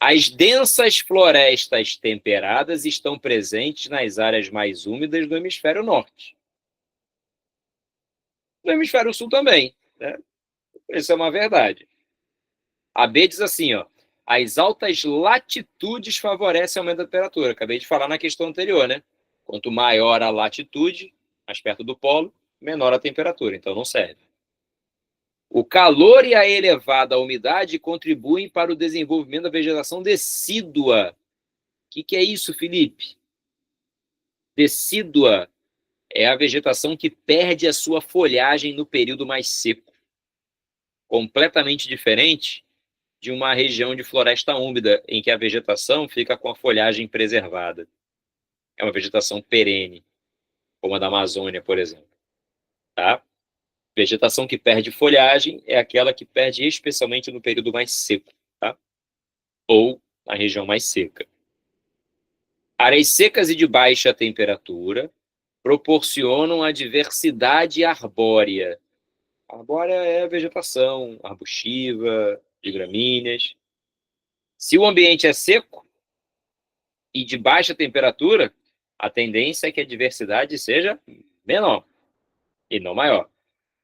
As densas florestas temperadas estão presentes nas áreas mais úmidas do hemisfério norte. No hemisfério sul também, né? Isso é uma verdade. A B diz assim, ó, as altas latitudes favorecem o aumento da temperatura. Acabei de falar na questão anterior, né? Quanto maior a latitude, mais perto do polo, menor a temperatura, então não serve. O calor e a elevada umidade contribuem para o desenvolvimento da vegetação decídua. O que é isso, Felipe? Decídua é a vegetação que perde a sua folhagem no período mais seco. Completamente diferente de uma região de floresta úmida, em que a vegetação fica com a folhagem preservada. É uma vegetação perene, como a da Amazônia, por exemplo. Tá? Vegetação que perde folhagem é aquela que perde especialmente no período mais seco, tá? Ou na região mais seca. Áreas secas e de baixa temperatura proporcionam a diversidade arbórea. Arbórea é a vegetação arbustiva, de gramíneas. Se o ambiente é seco e de baixa temperatura, a tendência é que a diversidade seja menor e não maior.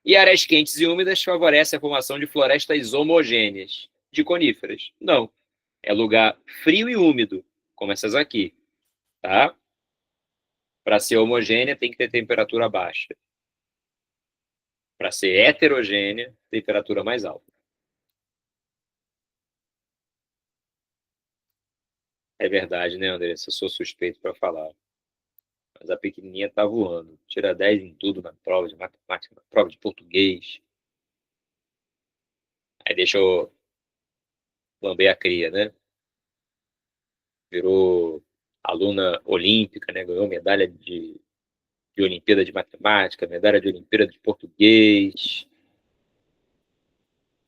E áreas quentes e úmidas favorecem a formação de florestas homogêneas, de coníferas. Não. É lugar frio e úmido, como essas aqui. Tá? Para ser homogênea, tem que ter temperatura baixa. Para ser heterogênea, temperatura mais alta. É verdade, né, Andressa? Eu sou suspeito para falar. Mas a pequenininha tá voando. Tira 10 em tudo na prova de matemática, na prova de português. Aí deixa eu lamber a cria, né? Virou aluna olímpica, né? Ganhou medalha de Olimpíada de Matemática, medalha de Olimpíada de Português.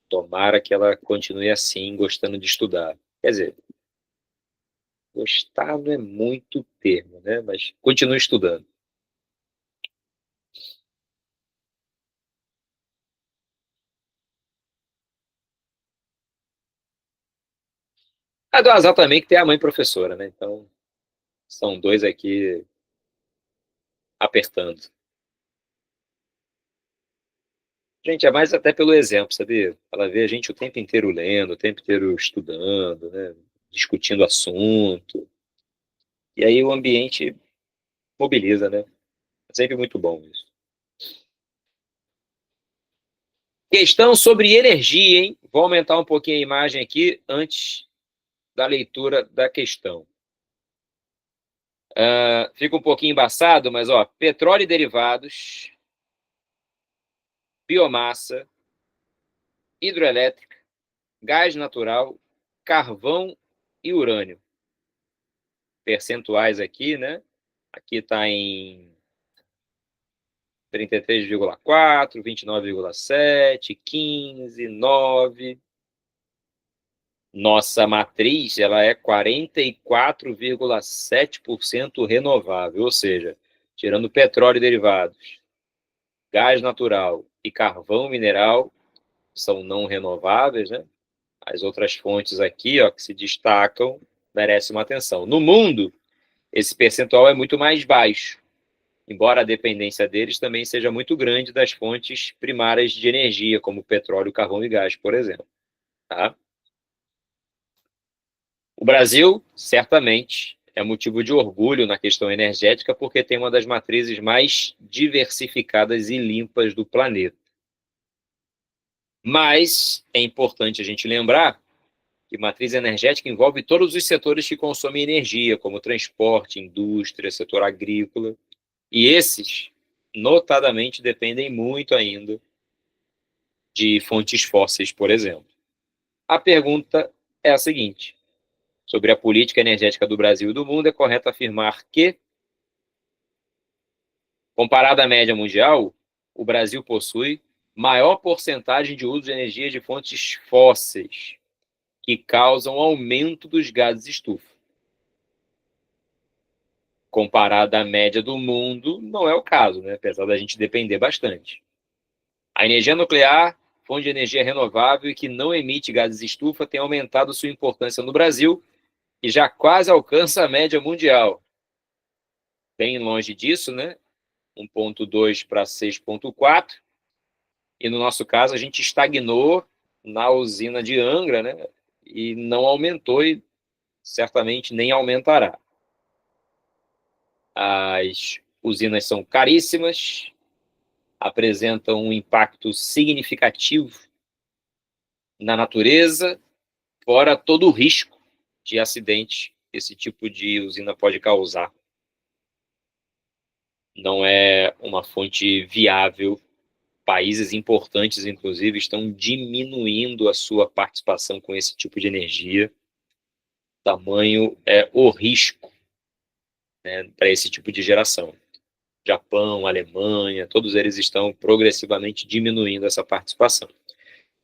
Tomara que ela continue assim, gostando de estudar. Quer dizer, gostar não é muito termo, né? Mas continue estudando. A do Azar também, que tem a mãe professora, né? Então, são dois aqui apertando. Gente, é mais até pelo exemplo, sabia? Ela vê a gente o tempo inteiro lendo, o tempo inteiro estudando, né? Discutindo assunto. E aí o ambiente mobiliza, né? É sempre muito bom isso. Questão sobre energia, hein? Vou aumentar um pouquinho a imagem aqui antes da leitura da questão. Fica um pouquinho embaçado, mas ó, petróleo e derivados, biomassa, hidroelétrica, gás natural, carvão e urânio. Percentuais aqui, né? Aqui está em 33,4, 29,7, 15, 9. Nossa matriz ela é 44,7% renovável, ou seja, tirando petróleo e derivados, gás natural e carvão mineral, são não renováveis, né? As outras fontes aqui, ó, que se destacam, merecem uma atenção. No mundo, esse percentual é muito mais baixo, embora a dependência deles também seja muito grande das fontes primárias de energia, como petróleo, carvão e gás, por exemplo. Tá? O Brasil, certamente, é motivo de orgulho na questão energética porque tem uma das matrizes mais diversificadas e limpas do planeta. Mas é importante a gente lembrar que matriz energética envolve todos os setores que consomem energia, como transporte, indústria, setor agrícola. E esses, notadamente, dependem muito ainda de fontes fósseis, por exemplo. A pergunta é a seguinte: sobre a política energética do Brasil e do mundo, é correto afirmar que, comparado à média mundial, o Brasil possui maior porcentagem de uso de energia de fontes fósseis, que causam aumento dos gases estufa. Comparado à média do mundo, não é o caso, né? Apesar da gente depender bastante. A energia nuclear fonte de energia renovável e que não emite gases de estufa tem aumentado sua importância no Brasil e já quase alcança a média mundial. Bem longe disso, né? 1,2 para 6,4. E no nosso caso, a gente estagnou na usina de Angra, né? E não aumentou e certamente nem aumentará. As usinas são caríssimas, apresentam um impacto significativo na natureza, fora todo o risco de acidente que esse tipo de usina pode causar. Não é uma fonte viável. Países importantes, inclusive, estão diminuindo a sua participação com esse tipo de energia. Tamanho é o risco, né, para esse tipo de geração. Japão, Alemanha, todos eles estão progressivamente diminuindo essa participação.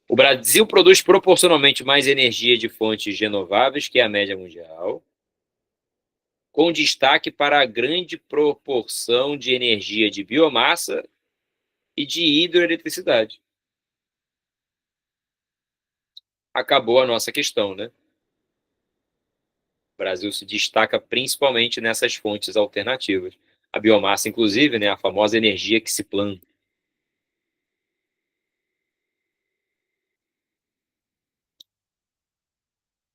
O Brasil produz proporcionalmente mais energia de fontes renováveis que a média mundial, com destaque para a grande proporção de energia de biomassa e de hidroeletricidade. Acabou a nossa questão, né? O Brasil se destaca principalmente nessas fontes alternativas. A biomassa, inclusive, né, a famosa energia que se planta.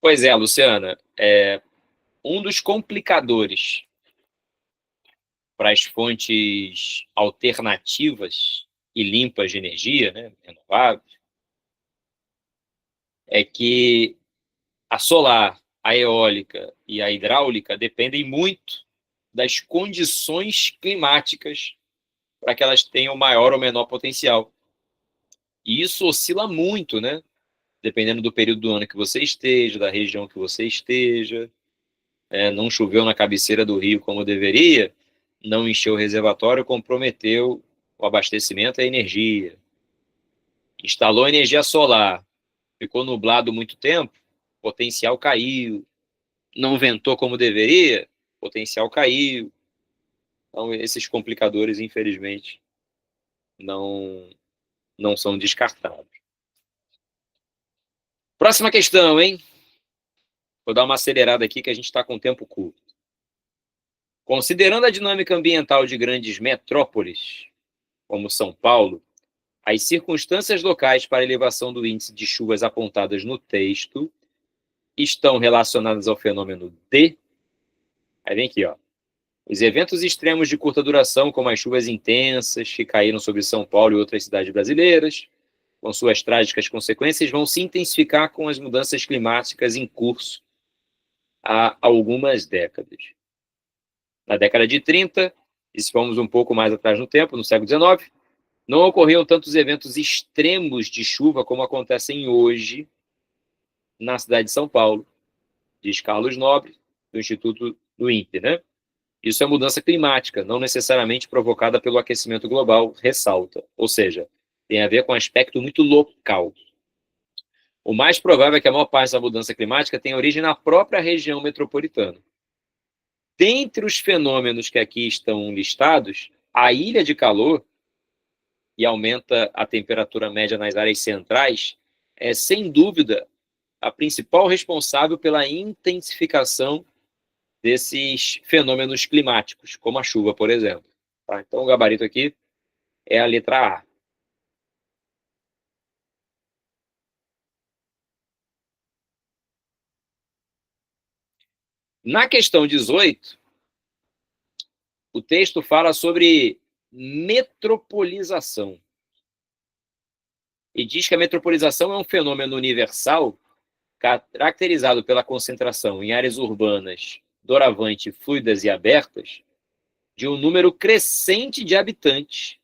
Pois é, Luciana, um dos complicadores para as fontes alternativas e limpas de energia, né, renováveis, é que a solar, a eólica e a hidráulica dependem muito das condições climáticas para que elas tenham maior ou menor potencial. E isso oscila muito, né? Dependendo do período do ano que você esteja, da região que você esteja. Não choveu na cabeceira do rio como deveria, não encheu o reservatório, comprometeu o abastecimento e a energia. Instalou energia solar, ficou nublado muito tempo, potencial caiu. Não ventou como deveria, potencial caiu. Então, esses complicadores, infelizmente, não são descartáveis. Próxima questão, hein? Vou dar uma acelerada aqui que a gente está com tempo curto. Considerando a dinâmica ambiental de grandes metrópoles, como São Paulo, as circunstâncias locais para a elevação do índice de chuvas apontadas no texto estão relacionadas ao fenômeno de... Aí vem aqui, ó. Os eventos extremos de curta duração, como as chuvas intensas que caíram sobre São Paulo e outras cidades brasileiras, com suas trágicas consequências, vão se intensificar com as mudanças climáticas em curso há algumas décadas. Na década de 30, e se formos um pouco mais atrás no tempo, no século XIX, não ocorriam tantos eventos extremos de chuva como acontecem hoje na cidade de São Paulo, diz Carlos Nobre, do Instituto do INPE, né? Isso é mudança climática, não necessariamente provocada pelo aquecimento global, ressalta. Ou seja, tem a ver com um aspecto muito local. O mais provável é que a maior parte da mudança climática tenha origem na própria região metropolitana. Dentre os fenômenos que aqui estão listados, a ilha de calor, que aumenta a temperatura média nas áreas centrais, é, sem dúvida, a principal responsável pela intensificação desses fenômenos climáticos, como a chuva, por exemplo. Tá? Então, o gabarito aqui é a letra A. Na questão 18, o texto fala sobre metropolização. E diz que a metropolização é um fenômeno universal caracterizado pela concentração em áreas urbanas doravante fluidas e abertas de um número crescente de habitantes,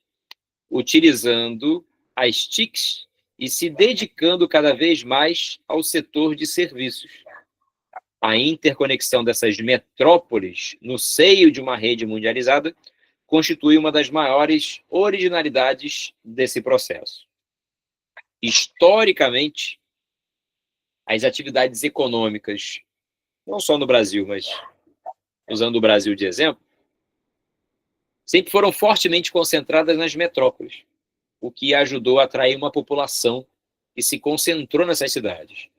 utilizando as TICs e se dedicando cada vez mais ao setor de serviços. A interconexão dessas metrópoles no seio de uma rede mundializada constitui uma das maiores originalidades desse processo. Historicamente, as atividades econômicas, não só no Brasil, mas usando o Brasil de exemplo, sempre foram fortemente concentradas nas metrópoles, o que ajudou a atrair uma população que se concentrou nessas cidades.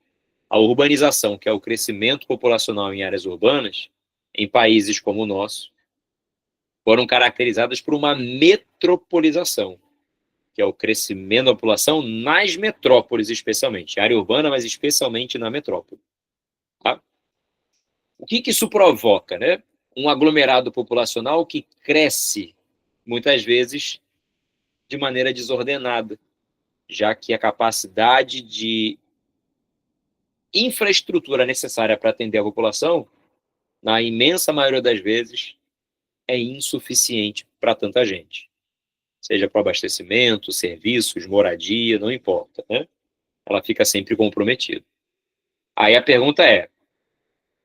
A urbanização, que é o crescimento populacional em áreas urbanas, em países como o nosso, foram caracterizadas por uma metropolização, que é o crescimento da população nas metrópoles, especialmente. Área urbana, mas especialmente na metrópole. Tá? O que isso provoca, né? Um aglomerado populacional que cresce, muitas vezes, de maneira desordenada, já que a capacidade de infraestrutura necessária para atender a população, na imensa maioria das vezes, é insuficiente para tanta gente. Seja para abastecimento, serviços, moradia, não importa, né? Ela fica sempre comprometida. Aí a pergunta é,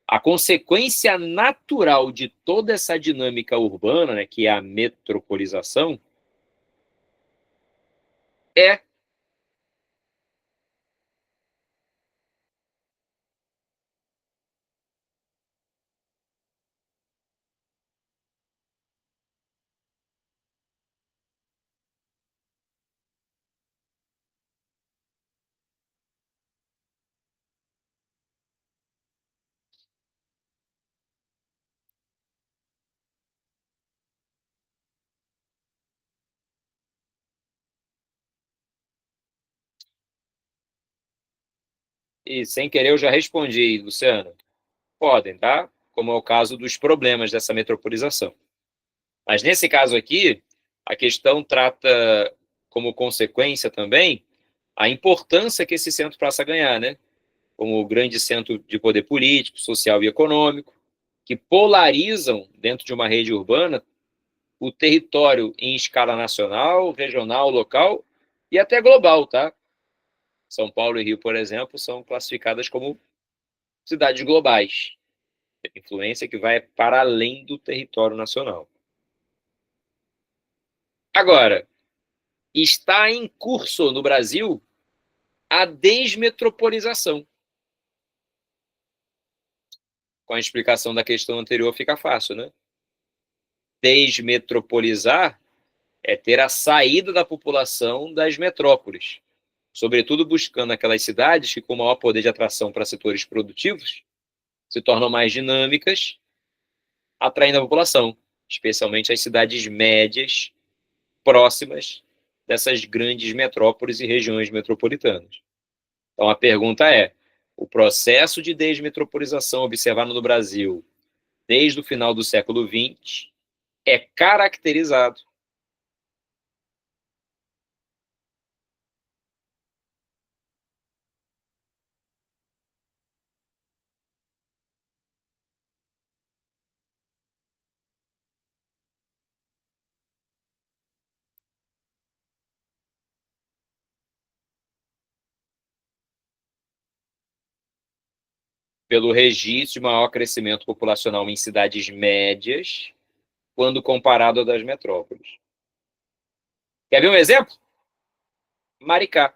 a consequência natural de toda essa dinâmica urbana, né, que é a metropolização, é e sem querer eu já respondi, Luciano. Podem, tá? Como é o caso dos problemas dessa metropolização. Mas nesse caso aqui, a questão trata como consequência também a importância que esse centro passa a ganhar, né? Como grande centro de poder político, social e econômico, que polarizam dentro de uma rede urbana o território em escala nacional, regional, local e até global, tá? São Paulo e Rio, por exemplo, são classificadas como cidades globais. Influência que vai para além do território nacional. Agora, está em curso no Brasil a desmetropolização. Com a explicação da questão anterior fica fácil, né? Desmetropolizar é ter a saída da população das metrópoles, sobretudo buscando aquelas cidades que, com maior poder de atração para setores produtivos, se tornam mais dinâmicas, atraindo a população, especialmente as cidades médias, próximas dessas grandes metrópoles e regiões metropolitanas. Então, a pergunta é, o processo de desmetropolização observado no Brasil desde o final do século XX é caracterizado pelo registro de maior crescimento populacional em cidades médias, quando comparado a das metrópoles. Quer ver um exemplo? Maricá.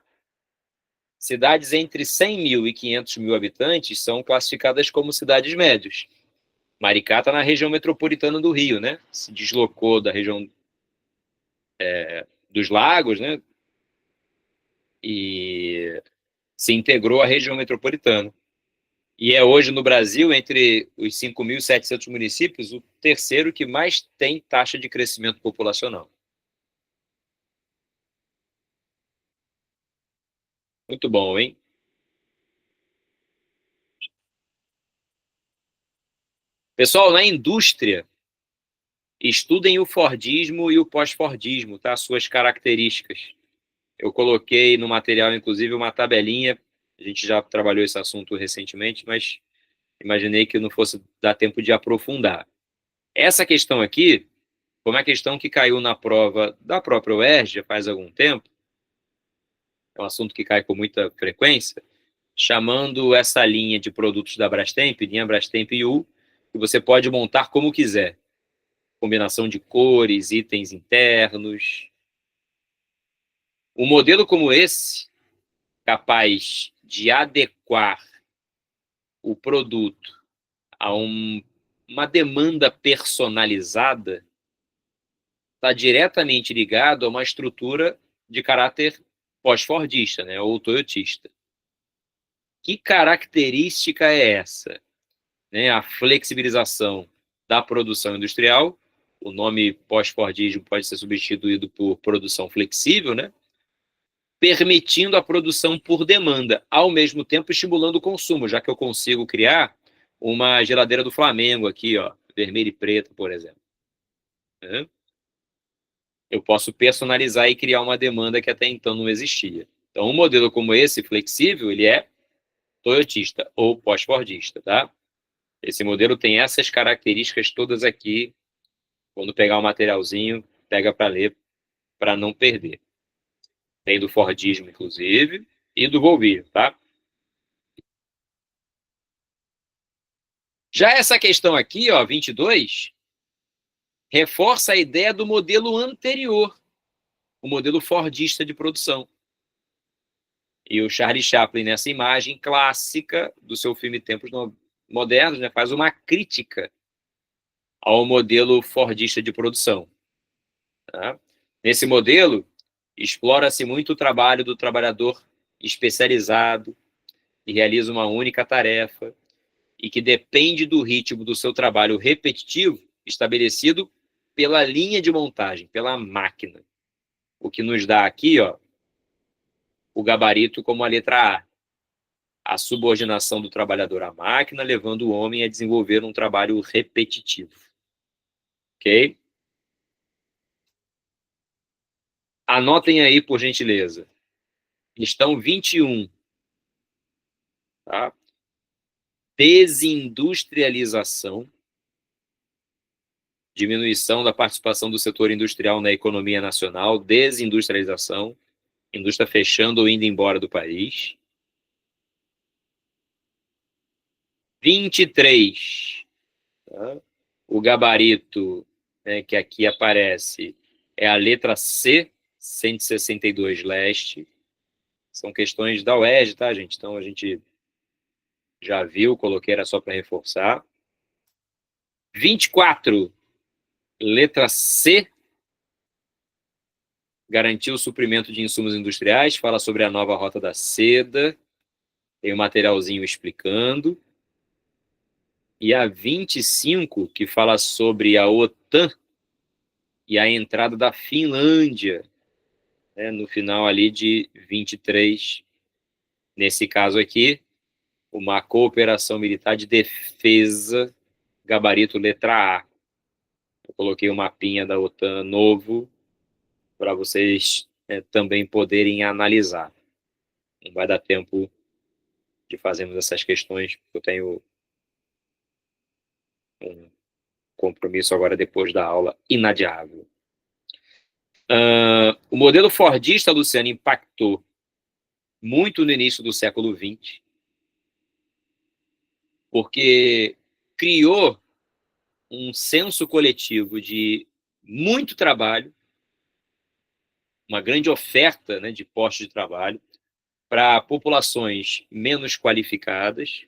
Cidades entre 100 mil e 500 mil habitantes são classificadas como cidades médias. Maricá está na região metropolitana do Rio, né? Se deslocou da região dos lagos, né? E se integrou à região metropolitana. E é hoje no Brasil, entre os 5.700 municípios, o terceiro que mais tem taxa de crescimento populacional. Muito bom, hein? Pessoal, na indústria, estudem o Fordismo e o pós-Fordismo, tá? Suas características. Eu coloquei no material, inclusive, uma tabelinha. A gente já trabalhou esse assunto recentemente, mas imaginei que não fosse dar tempo de aprofundar. Essa questão aqui foi uma questão que caiu na prova da própria UERJ já faz algum tempo. É um assunto que cai com muita frequência, chamando essa linha de produtos da Brastemp, linha Brastemp U, que você pode montar como quiser. Combinação de cores, itens internos. Um modelo como esse, capaz de adequar o produto a uma demanda personalizada, está diretamente ligado a uma estrutura de caráter pós-fordista, né, ou toyotista. Que característica é essa? Né, a flexibilização da produção industrial, o nome pós-fordismo pode ser substituído por produção flexível, né, permitindo a produção por demanda, ao mesmo tempo estimulando o consumo, já que eu consigo criar uma geladeira do Flamengo aqui, ó, vermelha e preta, por exemplo. Eu posso personalizar e criar uma demanda que até então não existia. Então, um modelo como esse, flexível, ele é toyotista ou pós-fordista, tá? Esse modelo tem essas características todas aqui. Quando pegar o materialzinho, pega para ler, para não perder. Tem do Fordismo, inclusive, e do Volvo, tá? Já essa questão aqui, ó, 22, reforça a ideia do modelo anterior, o modelo fordista de produção. E o Charlie Chaplin, nessa imagem clássica do seu filme Tempos Modernos, né, faz uma crítica ao modelo fordista de produção. Tá? Nesse modelo, explora-se muito o trabalho do trabalhador especializado, que realiza uma única tarefa e que depende do ritmo do seu trabalho repetitivo estabelecido pela linha de montagem, pela máquina. O que nos dá aqui, ó, o gabarito como a letra A. A subordinação do trabalhador à máquina, levando o homem a desenvolver um trabalho repetitivo. Ok? Anotem aí, por gentileza. Questão 21. Tá? Desindustrialização, diminuição da participação do setor industrial na economia nacional, desindustrialização, indústria fechando ou indo embora do país. 23. Tá? O gabarito, né, que aqui aparece é a letra C, 162 leste. São questões da UERJ, tá, gente? Então a gente já viu, coloquei, era só para reforçar. 24, letra C, garantir o suprimento de insumos industriais, fala sobre a nova rota da seda, tem um materialzinho explicando. E a 25, que fala sobre a OTAN e a entrada da Finlândia, né, no final ali de 23, nesse caso aqui, uma cooperação militar de defesa, gabarito letra A. Eu coloquei um mapinha da OTAN novo para vocês também poderem analisar. Não vai dar tempo de fazermos essas questões, porque eu tenho um compromisso agora depois da aula inadiável. O modelo fordista, Luciano, impactou muito no início do século XX, porque criou um senso coletivo de muito trabalho, uma grande oferta, né, de postos de trabalho para populações menos qualificadas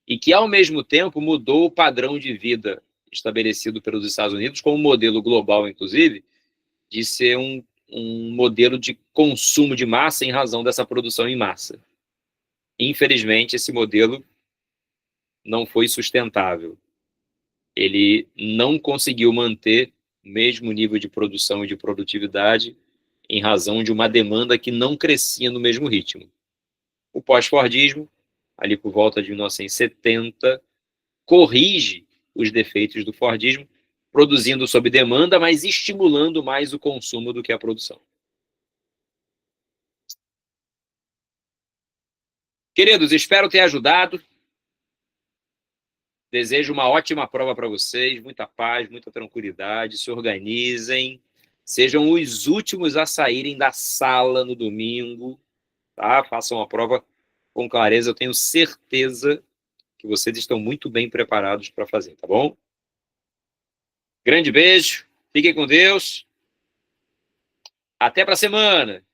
e que, ao mesmo tempo, mudou o padrão de vida estabelecido pelos Estados Unidos como modelo global, inclusive, de ser um modelo de consumo de massa em razão dessa produção em massa. Infelizmente, esse modelo não foi sustentável. Ele não conseguiu manter o mesmo nível de produção e de produtividade em razão de uma demanda que não crescia no mesmo ritmo. O pós-fordismo, ali por volta de 1970, corrige os defeitos do fordismo, produzindo sob demanda, mas estimulando mais o consumo do que a produção. Queridos, espero ter ajudado. Desejo uma ótima prova para vocês, muita paz, muita tranquilidade, se organizem, sejam os últimos a saírem da sala no domingo, tá? Façam a prova com clareza, eu tenho certeza que vocês estão muito bem preparados para fazer, tá bom? Grande beijo, fiquem com Deus, até para a semana!